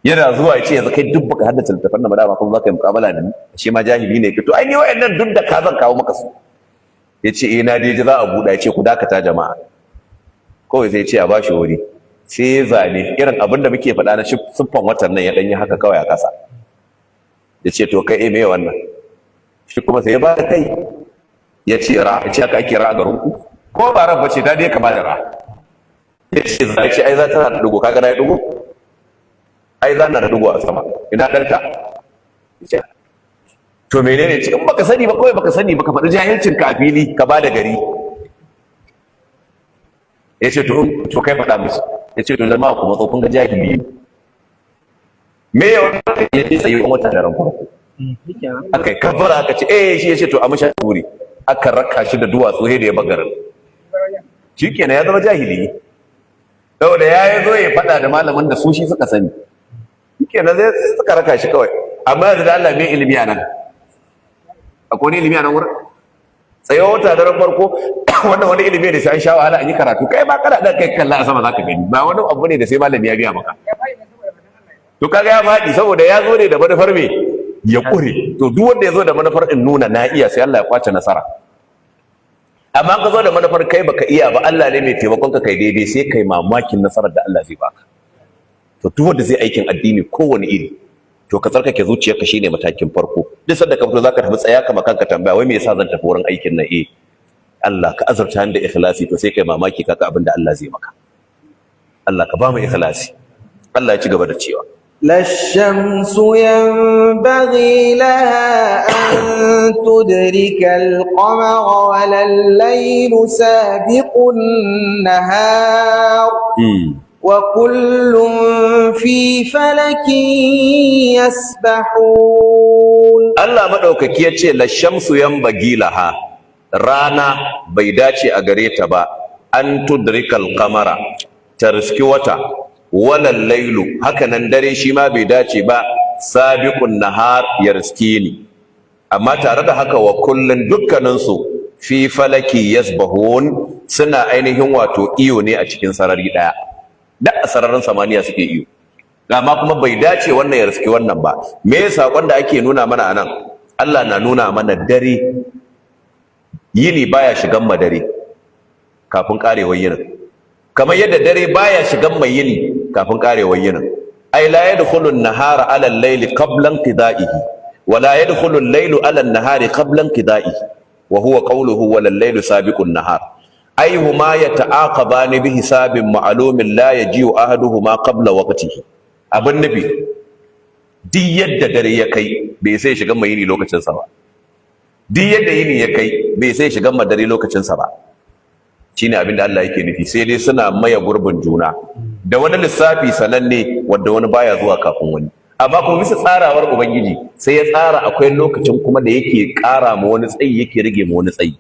Yana zuwa ya ce yanzu kai duk baka haddace littafan nan ba, dama kuma za ka yi muƙabala da ni, shi ma jahili ne, to ai ni wa'annan duk da ka zan kawo maka su. Ya ce na dai ji za a buɗa, ya ce ku dakata jama'a. Kawai sai ya ce a bashi wuri, sai ya zane irin abin da muke faɗa na siffan watan nan, ya ɗanyi haka kawai a ƙasa. Ya ce to kai me wannan? Shi kuma sai ya ba da kai, ya ce ra, ya ce haka ake ra a garin ku, ko ba ran bace ta dai kama da ra. Ya ce za, ya ce ai za ta na da ɗigo, kaga na yi ɗigo? Ai za na da ɗigo a sama, ina ɗanta. Ya ce to menene ce in baka sani ba, kawai baka sani baka faɗi jahilcin ka a fili ka ba da gari. Ya ce to kai faɗa musu. Ya ce to zama ku matso kun ga jahili me ya wani ya ce sai wata da ran farko aka yi kafara aka ce shi ya ce to a mashi turi aka raka shi da duwatsu sai da ya bagarin shikenan ya zama jahili. Saboda ya zo ya faɗa da malamin da su shi suka sani, shikenan zai suka raka shi kawai. Amma yanzu da Allah mai ilimi a nan, akwai wani ilimi a nan wurin? Tsayo wata daren farko wannan wani ilimi da sai an sha wahala an yi karatu, kai ba kana da kai kalla a sama zaka gani, ba wani abu ne da sai malami ya biya maka. To kaga ya faɗi saboda ya zo ne da manufar me ya ƙure. To duk wanda ya zo da manufar in nuna na iya, sai Allah ya kwace nasara. Amma ka zo da manufar kai baka iya ba, Allah ne mai taimakon ka kai daidai, sai kai mamakin nasarar da Allah zai baka. To duk wanda zai aikin addini kowane iri, to ka tsarkake zuciyarka shine matakin farko. Duk sanda ka fito zaka tafi tsaya kama kanka tambaya wai me yasa zan tafi wurin aikin nan? Allah ka azurta ni da ikhlasi, to sai kai mamaki kaga abin da Allah zai maka. Allah ka ba mu ikhlasi. Allah ya ci gaba da cewa لا الشمس ينبغي لها أن تدرك القمر ولا الليل سابق النهار وكل في فلك يسبحون. الله مدوكaki yace la shamsu yanbaghi laha, rana bai dace a gare ta ba, an tudrikal qamara, ta riski wata, wala lailu, haka nan dare shi ma bai dace ba, sabiqun nahar ya riski ni. Amma tare da haka wa kullun dukkaninsu fi falaki yasbahun, suna ainihin wato iyo ne a cikin sarari daya, da a sararin samaniya suke iyo. Amma kuma bai dace wannan ya riski wannan ba. Me sakon da ake nuna mana anan? Allah na nuna mana dare, yini baya shigan madare kafin karewar yinin, kamar yadda dare baya shigan mai yini kafin karewar yinin. Ai la yadkhulu an-nahara 'ala al-layli qabla inqida'ihi wa la yadkhulu al-laylu 'ala an-nahari qabla inqida'ihi wa huwa qawluhu wa al-laylu sabiqu an-nahar. Ai huma yata'aqabani bi hisabin ma'lumin la yaji'u ahaduhuma qabla waqtihi. Abin nabi duk yadda dare ya kai bai sai shigan mai yini lokacin sa ba, duk yadda yini ya kai bai sai shigan madare lokacin sa ba. Shine abin da Allah yake nufi, sai dai suna maye gurbin juna da wani lissafi sananne wanda wani baya zuwa kafin wani. Amma kuma bisa tsarawar Ubangiji sai ya tsara akwai lokacin kuma da yake ƙara ma wani tsayi, yake rage ma wani tsayi.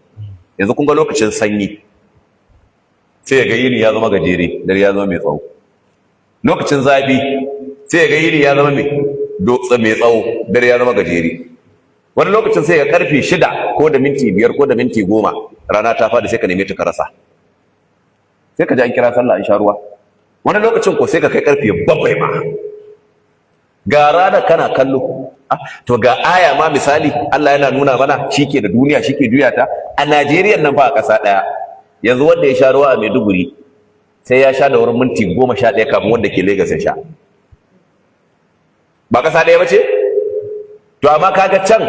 Yanzu kun ga lokacin sanyi sai ga yini ya zama gajere, dare ya zama mai tsawo. Lokacin zafi sai ga yini ya zama mai tsawo, dare ya zama gajere. Wani lokacin sai ga karfe 6 ko da minti 5 ko da minti 10 rana ta fadi sai ka neme ta ka rasa, sai ka ji an kira sallah an sha ruwa. Wani lokacin ko sai ka kai karfe 7 ma ga rana kana kallo. To ga aya ma misali Allah yana nuna mana shike da duniya, shike juya ta. A Najeriya nan fa a ƙasa ɗaya yanzu wanda ya sha ruwa a Maiduguri sai ya sha da wurin minti 11 kafin wanda ke Lagos ya sha. Ba ƙasa ɗaya ba ce? To amma kaga can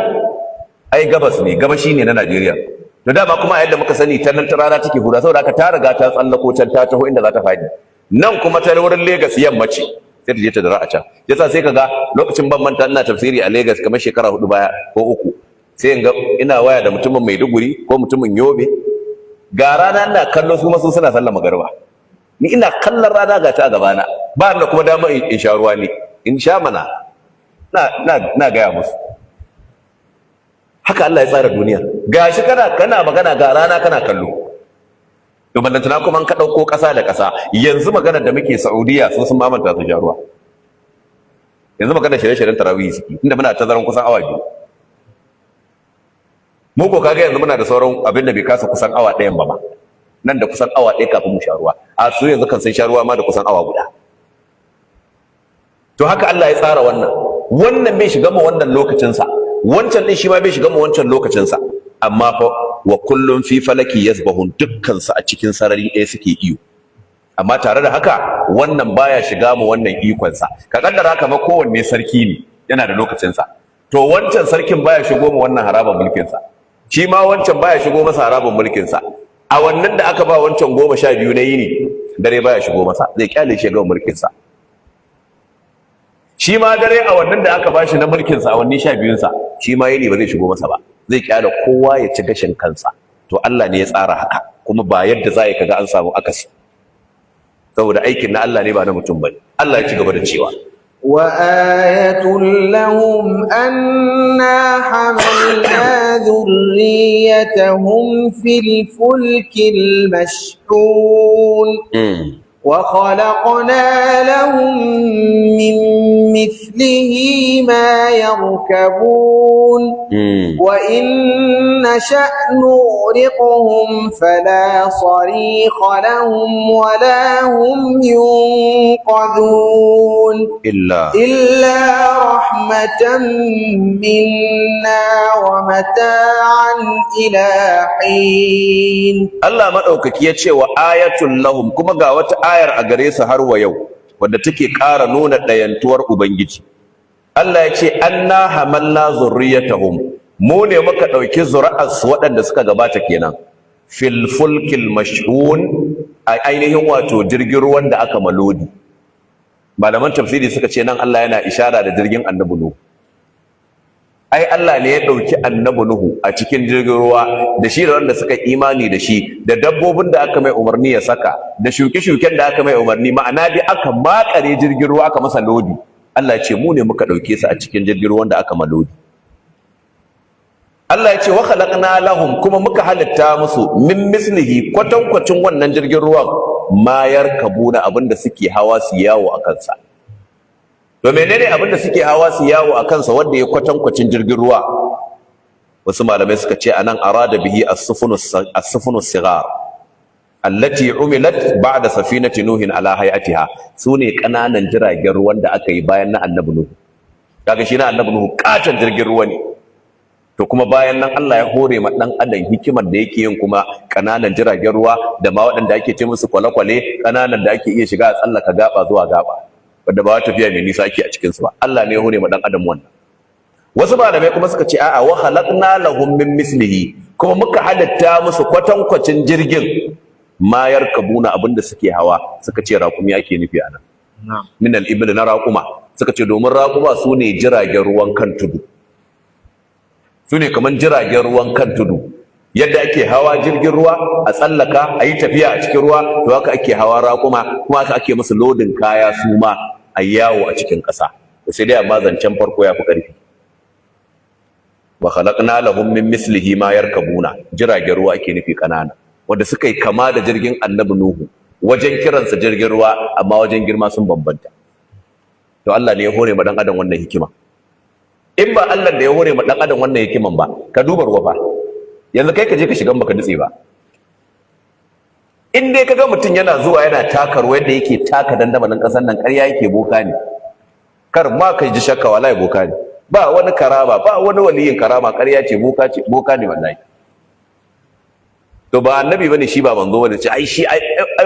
ai gabas ne, gabashi ne na Najeriya. To dama kuma a yadda muka sani ta nan ta rana take huda, saboda haka ta riga ta tsallako can ta taho inda za ta fadi. Nan kuma ta wurin Lagos yamma ce, sai ta je ta dara a can. Yasa sai kaga lokacin ban manta ina tafsiri a Lagos kamar shekara 4 baya ko 3, sai in ga ina waya da mutumin Maiduguri ko mutumin Yobe, ga rana ina kallo su masu suna sallar magariba, ni ina kallon rana ga ta a gabana, ba da kuma dama in sha ruwa ne, in sha mana na gaya musu. Haka Allah ya tsara duniya, gashi kana magana ga rana kana kallo. To ballantana kuma an ka ɗauko ƙasa da ƙasa, yanzu maganar da muke Saudiya sun mamanta su sha ruwa. Yanzu maganar shirye-shiryen tarawih suke, inda muna tazaran kusan awa 2. Mu ko kaga yanzu muna da sauran abin da bai kasa kusan awa 1 ba ma. Nan da kusan awa 1 kafin mu sha ruwa. A su yanzu kan sun sha ruwa ma da kusan awa guda. To haka Allah ya tsara wannan. Wannan bai shiga ma wannan lokacinsa, wancan din shi ma bai shiga ma wancan lokacinsa. Amma fa wa kullum fi falaki yasbahun, dukkan su a cikin sarari ɗaya suke iyo. Amma tare da haka wannan baya shiga mu wannan ikon sa. Ka kaddara haka ma kowanne sarki ne yana da lokacin sa. To wancan sarkin baya shigo mu wannan harabar mulkin sa. Shi ma wancan baya shigo masa harabar mulkin sa. A wannan da aka ba wancan 12 na yini, dare baya shigo masa, zai kyale shi ga mulkin sa. Shi ma dare a wannan da aka bashi na mulkin sa a wannan 12 sa, shi ma yini ba zai shigo masa ba. Zai kyale kowa ya ci gashin kansa. To Allah ne ya tsara haka, kuma ba yadda za ka ga an samu akasi, saboda aikin na Allah ne ba na mutum bane. Allah ya ci gaba da cewa wa ayatul lahum anna hamalna dhurriyyatahum fil fulkil mashhun وخلقنا لهم من مثله ما يركبون وإن نشأ نغرقهم فلا صريخ لهم ولا هم ينقذون إلا رحمة منا ومتاعا إلى حين. الله مدوكك يتشي وآية لهم كما قاوت ayar a gare su har wa yau, wadda take ƙara nuna ɗayantuwar Ubangiji. Allah ya ce anna hamalna zurriyatahum, mu ne muka ɗauki zuri'arsu waɗanda suka gabata kenan, fil fulkil mashhun, a ainihin wato jirgin ruwan da aka malodi. Malaman tafsiri suka ce nan Allah yana ishara da jirgin Annabi Nuhu. Ai Allah ne ya ɗauki Annabi Nuhu a cikin jirgin ruwa da shi da wanda suka imani da shi, da dabbobin da aka mai umarni ya saka, da shuke-shuken da aka mai umarni, ma'ana dai aka makare jirgin ruwa aka masa lodi. Allah ya ce mu ne muka ɗauke su a cikin jirgin ruwan da aka malodi. Allah ya ce wa khalaqna lahum, kuma muka halitta musu min mislihi, kwatankwacin wannan jirgin ruwan, ma yarkabuna, abinda suke hawa su yawo a kansa. To menene abinda suke hawa su yawo a kansa wanda ya kwatankwacin jirgin ruwa? Wasu malamai suka ce anan arada bihi as-sufunus sighar allati umilat ba'da safinati nuhin ala hayatiha, sune kananan jiragen ruwan da aka yi bayan na Annabi Nuhu. Kaga shi na Annabi Nuhu katan jirgin ruwa ne. To kuma bayan nan Allah ya hore ma dan adam hikimar da yake yin kuma kananan jiragen ruwa da ma waɗanda ake ce musu kwale-kwale, kananan da ake iya shiga a tsallaka gaba zuwa gaba, wanda ba tafiya mai nisa ake a cikin su ba. Allah ne ya hore ma dan adam wannan. Wasu malamai kuma suka ce a'a wa khalaqna lahum min mislihi, kuma muka halatta musu kwatankwacin jirgin ma yarkabuna, abinda suke hawa. Suka ce raƙumi ake nufi anan. Min al-ibl, na raƙuma. Suka ce domin raƙuma su ne jiragen ruwan kan tudu. Su ne kaman jiragen ruwan kan tudu. Yadda ake hawa jirgin ruwa a tsallaka a yi tafiya a cikin ruwa, to haka ake hawa raƙuma, kuma haka ake musu lodin kaya su ma a yawo a cikin ƙasa. Sai dai amma zancen farko ya fi ƙarfi. Wa khalaqna lahum min mislihi ma yarkabuna, jiragen ruwa ake nufi ƙanana, wanda suka yi kama da jirgin Annabi Nuhu wajen kiransa jirgin ruwa, amma wajen girma sun bambanta. To Allah ne ya hore ma dan adam wannan hikima. In ba Allah da ya hore ma dan adam wannan hikiman ba, ka duba ruwa fa. Yanzu kai ka je ka shiga baka dutse ba. In dai kaga mutum yana zuwa yana taka ruwa yadda yake taka dandamalin ƙasar nan, ƙarya yake, boka ne. Kar ma ka ji shakka, wallahi boka ne. Ba wani karama, ba wani waliyin karama, ƙarya ce, boka ne wallahi. To ba annabi bane shi, ba manzo bane, ce ai shi ai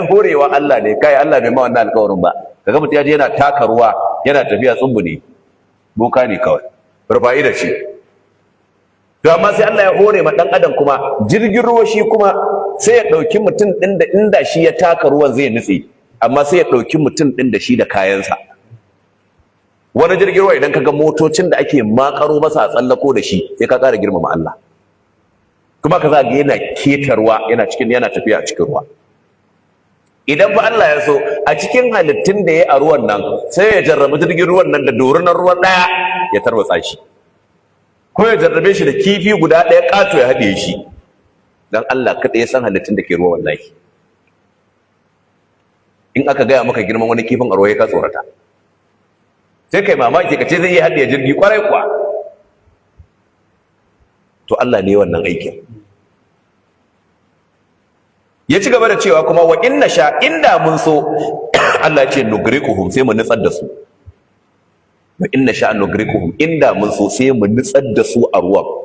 horewa Allah ne, kai Allah bai ma wannan alƙawarin ba. Kaga mutum ya je yana taka ruwa, yana tafiya tsumbu ne, boka ne kawai. Rufa'ida ce. To amma sai Allah ya hore ma dan adam kuma jirgin ruwa, shi kuma sai ya dauki mutum din da inda shi ya taka ruwan zai nutse, amma sai ya dauki mutum din da shi da kayansa. wani jirgin ruwa idan kaga motocin da ake makaro masa a tsallako da shi sai ka ƙara girmama Allah. Kuma ka zaga yana ketarwa yana tafiya a cikin ruwa. Idan ba Allah ya so a cikin halittun da ya a ruwan nan sai ya jarrabi jirgin ruwan nan da dorinar ruwa ɗaya ya tarwatsa shi, ko ya jarrabe shi da kifi guda ɗaya ƙato ya haɗe shi. Dan Allah kaɗai ya san halittun da ke ruwa wallahi. In aka gaya maka girman wani kifin a ruwa ya ka tsorata, sai kai mamaki ka ce zai iya haɗe jirgi kwarai kuwa. To Allah ne wannan aikin. Ya ci gaba da cewa kuma wa inna sha, inda mun so Allah ce nugrikuhum, sai mu nutsar da su. Wa inna sha nugrikuhum, inda mun so sai mu nutsar da su a ruwan.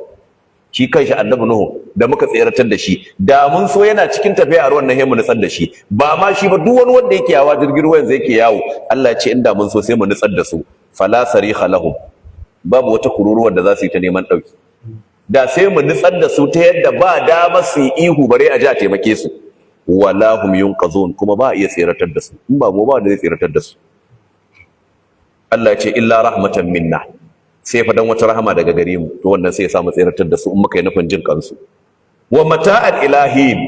Shi kanshi annabi Nuhu da muka tseratar da shi, da mun so yana cikin tafiya a ruwan nan sai mu nutsar da shi. Ba ma shi ba, duk wani wanda yake yawa jirgin ruwan zai yake yawo, Allah ce inda mun so sai mu nutsar da su. Fala sariha lahum, babu wata kururuwar da za su yi ta neman ɗauki. Da sai mu nutsar da su ta yadda ba dama su yi ihu bare a ji a taimake su. Wala hum yunqazun, kuma ba iya tsiratar da su. In ba mu ba da zai tsiratar da su. Allah ya ce illa rahmatan minna, sai fa dan wata rahama daga gare mu, to wannan sai ya samu tsiratar da su in muka yi nufin jin kansu. Wa mata'al ilahin,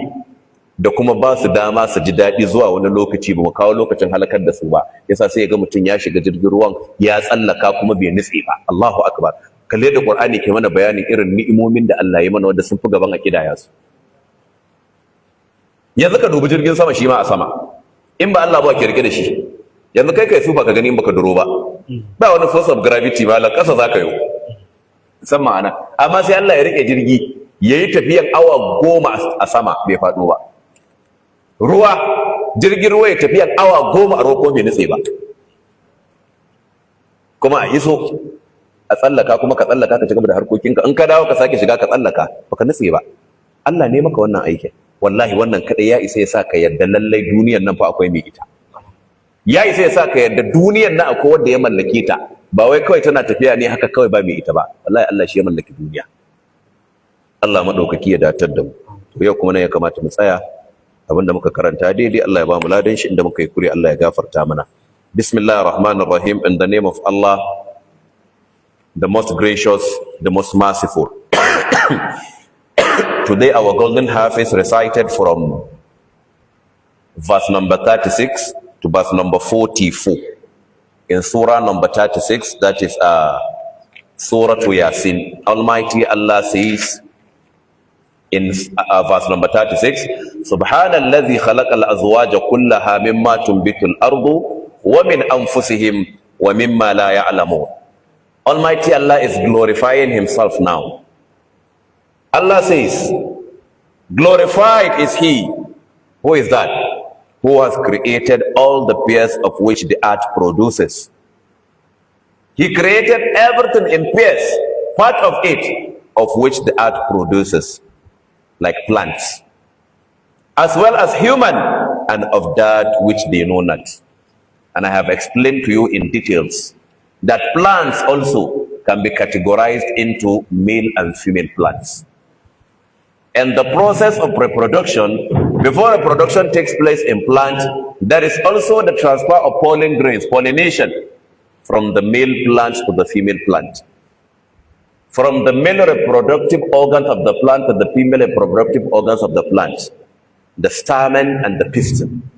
da kuma ba su dama su ji daɗi zuwa wani lokaci, ba mu kawo lokacin halakar da su ba, yasa sai ya ga mutum ya shiga jirgin ruwan ya tsallaka kuma bai nutse ba. Allahu akbar. Kalle da Qur'ani ke mana bayanin irin ni'imomin da Allah ya mana wanda sun fi gaban a kidaya su. Yanzu ka dubi jirgin sama, shi ma a sama, in ba Allah ba ke rike da shi. Yanzu kai su ba ka gani in baka duro ba, ba wani force of gravity ba, la kasa zaka yi san ma'ana. Amma sai Allah ya rike jirgi yayi tafiyan awa 10 a sama bai faɗo ba. Ruwa, jirgin ruwa ya tafiyan awa 10 a ruwa ko bai nutse ba. Kuma a iso a tsallaka, kuma ka tsallaka ka ci gaba da harkokinka, in ka dawo ka sake shiga ka tsallaka, baka nutse ba. Allah ne maka wannan aikin. Wallahi wannan kadai ya isa ya sa ka yarda lallai duniyar nan fa akwai mai ita. Ya isa ya sa ka yarda duniyar nan akwai wanda ya mallake ta, ba wai kawai tana tafiya ne haka kawai ba mai ita ba. Wallahi Allah shi ya mallaki duniya. Allah madaukaki ya datar da mu. To yau kuma nan ya kamata mu tsaya, abinda muka karanta daidai Allah ya ba mu ladan shi, inda muka yi kure Allah ya gafarta mana. Bismillahir Rahmanir Rahim. In the name of Allah, the most gracious, the most merciful. Today our golden harvest recited from verse number 36 to verse number 44 in surah number 36, that is surah to Yasin. Almighty Allah says in verse number 36, Subhanalladhi khalaqal azwaja kullaha mimma tunbitul ardu wa min anfusihim wa mimma la ya'lamun. Almighty Allah is glorifying himself now. Allah says, glorified is he. Who is that? Who has created all the pairs of which the earth produces. He created everything in pairs, part of it of which the earth produces, like plants, as well as human, and of that which they know not. And I have explained to you in details that plants also can be categorized into male and female plants. And the process of reproduction, before reproduction takes place in plant, there is also the transfer of pollen grains, pollination, from the male plant to the female plant. From the male reproductive organs of the plant to the female reproductive organs of the plant, the stamen and the piston.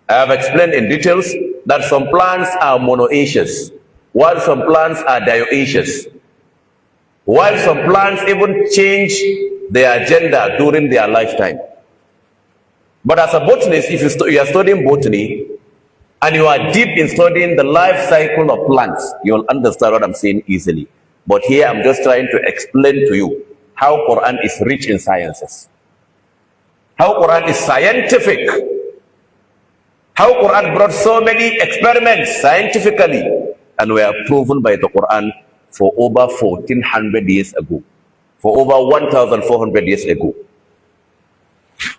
I have explained in details that some plants are monoecious, while some plants are dioecious. While some plants even change their gender during their lifetime. But as a botanist, if you are studying botany and you are deep in studying the life cycle of plants, you will understand what I'm saying easily. But here I'm just trying to explain to you how Quran is rich in sciences. How Quran is scientific. How Quran brought so many experiments scientifically and were proven by the Quran for over 1400 years ago, for over 1400 years ago,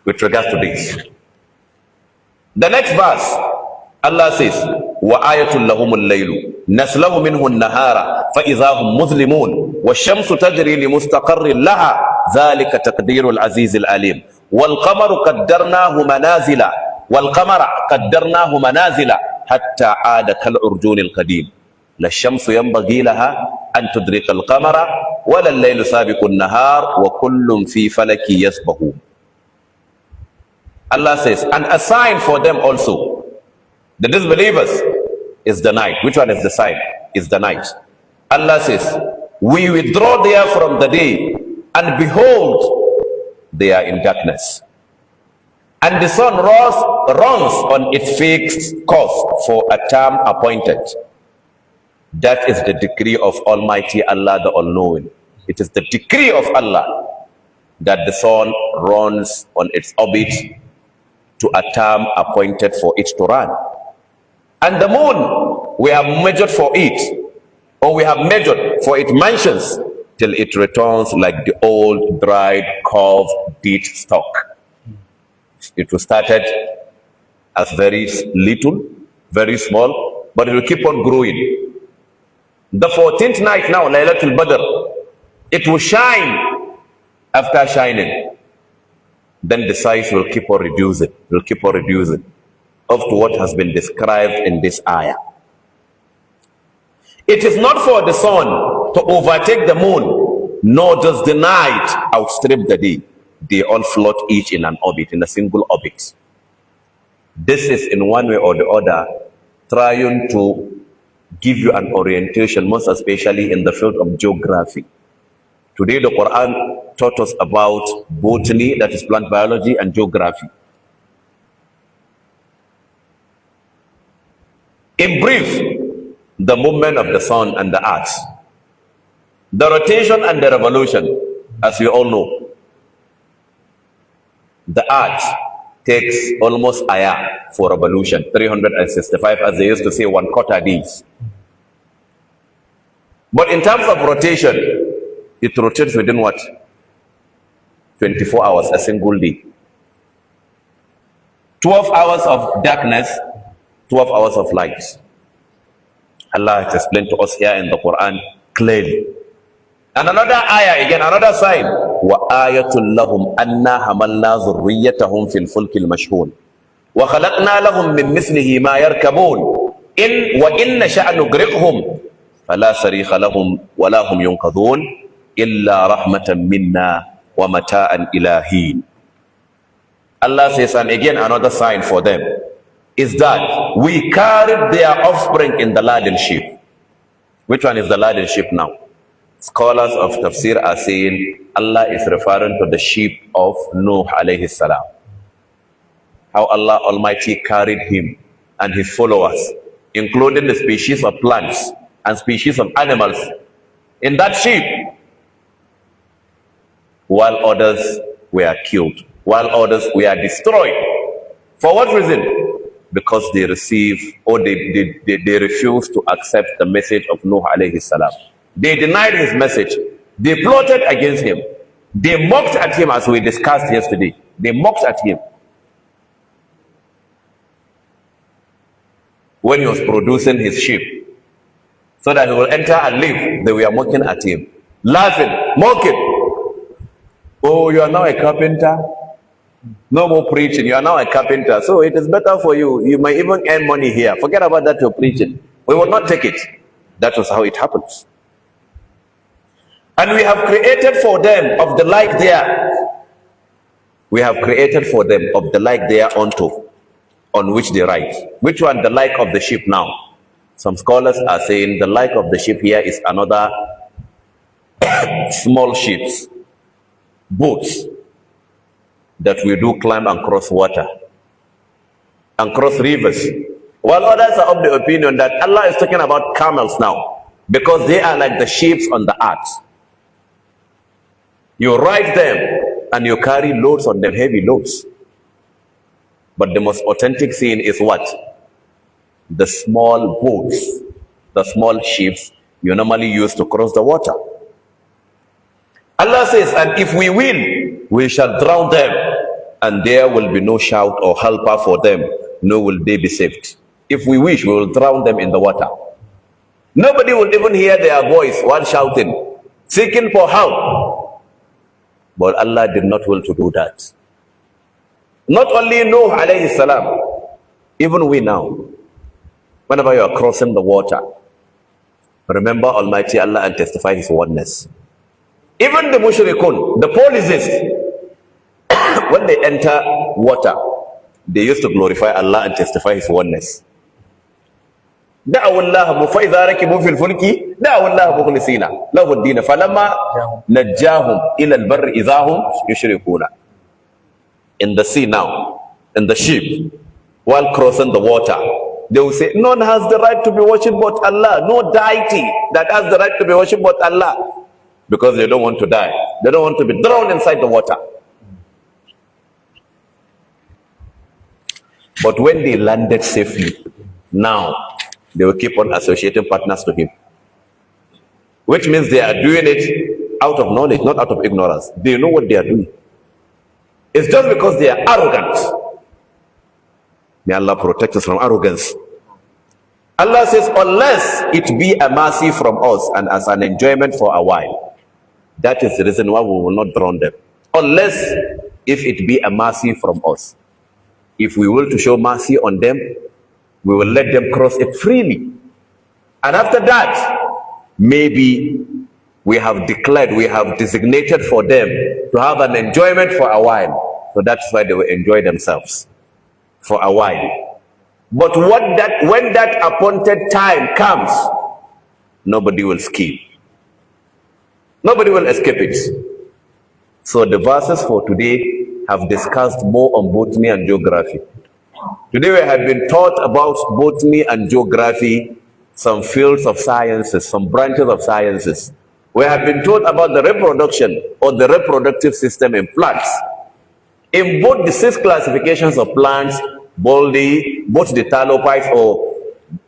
with regards to this. The next verse, Allah says, وَآيَةٌ لَهُمُ اللَّيْلُ نَسْلَهُ مِنْهُ النَّهَارَ فَإِذَا هُمْ مُظْلِمُونَ وَالشَّمْسُ تَجْرِي لِمُسْتَقَرٍّ لَهَا ذَلِكَ تَقْدِيرُ الْعَزِيزِ الْعَلِيمِ وَالْقَمَرُ قَدَّرْنَاهُ مَنَازِلَ حتى عاد كالعرجون القديم لا الشمس ينبغي لها أن تدرك القمر ولا الليل سابق النهار وكل في فلك يسبحون. Allah says, and a sign for them also, the disbelievers, is the night. Which one is the sign? Is the night. Allah says, we withdraw there from the day, and behold, they are in darkness. And the sun runs on its fixed course for a term appointed. That is the decree of Almighty Allah, the All-Knowing. It is the decree of Allah that the sun runs on its orbit to a term appointed for it to run. And the moon, we have measured for it, or we have measured for its mansions, till it returns like the old, dried, curved date stalk. It was started as very little, very small, but it will keep on growing. The 14th night now, Laylatul Badr, it will shine after shining. Then the size will keep on reducing, up to what has been described in this ayah. It is not for the sun to overtake the moon, nor does the night outstrip the day. They all float each in an orbit, in a single orbit. This is in one way or the other trying to give you an orientation, most especially in the field of geography. Today the Quran taught us about botany, that is plant biology, and geography. In brief, the movement of the sun and the earth, the rotation and the revolution, as we all know. The earth takes almost a year for revolution, 365, as they used to say, 1/4 days. But in terms of rotation, it rotates within what? 24 hours, a single day. 12 hours of darkness, 12 hours of light. Allah has explained to us here in the Quran clearly. And another ayah, again, another sign. وَآيَةٌ لَهُمْ أَنَّا حَمَلْنَا ذُرِّيَّتَهُمْ فِي الْفُلْكِ الْمَشْحُونِ وَخَلَقْنَا لَهُمْ مِنْ مِثْلِهِ مَا يَرْكَبُونَ وَإِنْ نَشَأْ نُغْرِقْهُمْ فَلَا صَرِيخَ لَهُمْ وَلَا هُمْ يُنْقَذُونَ إِلَّا رَحْمَةً مِنَّا وَمَتَاعًا إِلَىٰ حِينٍ. Allah says, and again another sign for them is that we carried their offspring in the laden ship. Which one is the laden ship now? Scholars of tafsir are saying Allah is referring to the ship of Nuh alayhi salam. How Allah Almighty carried him and his followers, including the species of plants and species of animals, in that ship, while others were killed, while others were destroyed. For what reason? Because they received, or they refused to accept the message of Nuh alayhi salam. They denied his message. They plotted against him. They mocked at him, as we discussed yesterday. They mocked at him. When he was producing his ship, so that he will enter and live, they were mocking at him, laughing, mocking. Oh, you are now a carpenter? No more preaching. You are now a carpenter. So it is better for you. You might even earn money here. Forget about that, you're preaching. We will not take it. That was how it happens. And we have created for them of the like there. We have created for them of the like there unto, on which they write. Which one? The like of the ship now. Some scholars are saying the like of the ship here is another small ships, boats, that we do climb and cross water and cross rivers. While others are of the opinion that Allah is talking about camels now, because they are like the ships on the earth. You ride them and you carry loads on them, heavy loads. But the most authentic scene is what? The small boats, the small ships you normally use to cross the water. Allah says, and if we will, we shall drown them, and there will be no shout or helper for them, nor will they be saved. If we wish, we will drown them in the water. Nobody will even hear their voice while shouting, seeking for help. But Allah did not will to do that. Not only Nuh alayhi salam, even we now. Whenever you are crossing the water, remember Almighty Allah and testify His oneness. Even the mushrikun, the polytheists, when they enter water, they used to glorify Allah and testify His oneness. دعوا الله فإذا ركبوا في الفلك دعوا الله مخلصين له الدين فلما نجاهم إلى البر إذا هم يشركون. In the sea now, in the ship, while crossing the water, they will say, none has the right to be worshipped but Allah, no deity that has the right to be worshipped but Allah, because they don't want to die, they don't want to be drowned inside the water. But when they landed safely, now they will keep on associating partners to Him, which means they are doing it out of knowledge, not out of ignorance. They know what they are doing. It's just because they are arrogant. May Allah protect us from arrogance. Allah says, unless it be a mercy from us and as an enjoyment for a while. That is the reason why we will not drown them. Unless if it be a mercy from us. If we will to show mercy on them, we will let them cross it freely. And after that, maybe we have declared, we have designated for them to have an enjoyment for a while. So that's why they will enjoy themselves for a while. But when that appointed time comes, nobody will escape. Nobody will escape it. So the verses for today have discussed more on botany and geography. Today we have been taught about botany and geography, some fields of sciences, some branches of sciences. We have been taught about the reproduction or the reproductive system in plants. In both the 6 classifications of plants, both the talophytes, or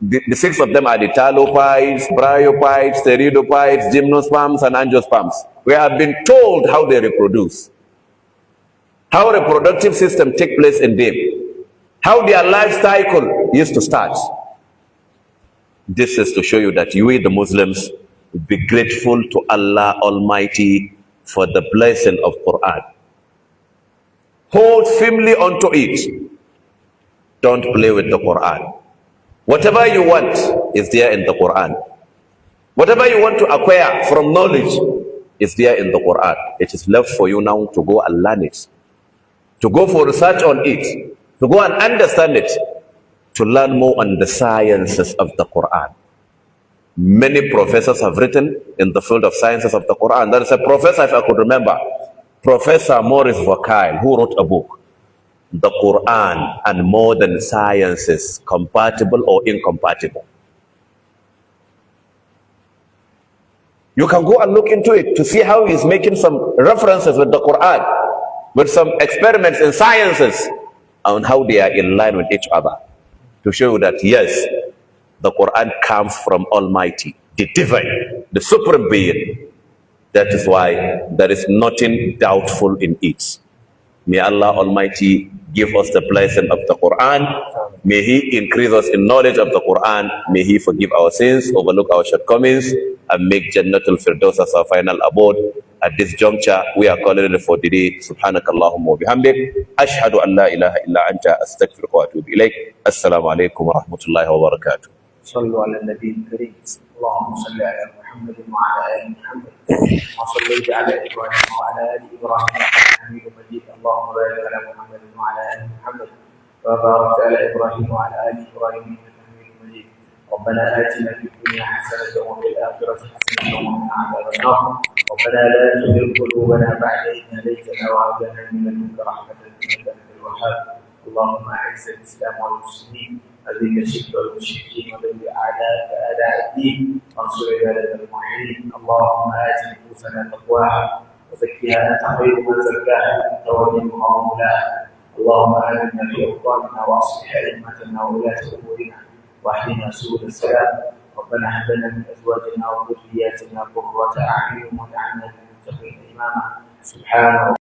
the 6 of them are the talophytes, bryophytes, pteridophytes, gymnosperms, and angiosperms. We have been told how they reproduce, how reproductive system take place in them, how their life cycle used to start. This is to show you that you, the Muslims, be grateful to Allah Almighty for the blessing of Quran. Hold firmly onto it. Don't play with the Quran. Whatever you want is there in the Quran. Whatever you want to acquire from knowledge is there in the Quran. It is left for you now to go and learn it, to go for research on it, to go and understand it, to learn more on the sciences of the Quran. Many professors have written in the field of sciences of the Quran. There is a professor, if I could remember, Professor Maurice Bucaille, who wrote a book, The Quran and Modern Sciences, Compatible or Incompatible. You can go and look into it to see how he's making some references with the Quran, with some experiments in sciences, on how they are in line with each other, to show you that yes, the Quran comes from Almighty, the Divine, the Supreme Being. That is why there is nothing doubtful in it. May Allah Almighty give us the blessing of the Quran. May He increase us in knowledge of the Quran. May He forgive our sins, overlook our shortcomings, and make Jannatul Firdaus as our final abode. At this juncture, we are calling it for today. Subhanakallahumma wa bihamdik. Ashhadu an la ilaha illa anta astaghfiruka wa atubu ilayk. Assalamu alaikum wa rahmatullahi wa barakatuh. صلوا على النبي الكريم. اللهم صل على محمد وعلى ال محمد وصليت على ابراهيم وعلى ال ابراهيم انك حميد مجيد. اللهم بارك على محمد وعلى ال محمد وبارك على ابراهيم وعلى ال ابراهيم انك حميد مجيد. ربنا اتنا في الدنيا حسنه وفي الاخره حسنه وقنا عذاب النار. ربنا لا تزغ قلوبنا بعد اذ هديتنا وهب لنا من لدنك رحمه انك انت الوهاب. اللهم اعز الاسلام والمسلمين، أذل الشرك والمشركين، ودمر أعداءك أعداء الدين، وانصر عبادك الموحدين. اللهم آت نفوسنا تقواها وزكها أنت خير من زكاها أنت وليها ومولاها. اللهم آمنا في أوطاننا وأصلح أئمتنا وولاة أمورنا واهدنا سبل السلام. ربنا هب لنا من أزواجنا وذرياتنا قرة أعين واجعلنا للمتقين إماما. سبحان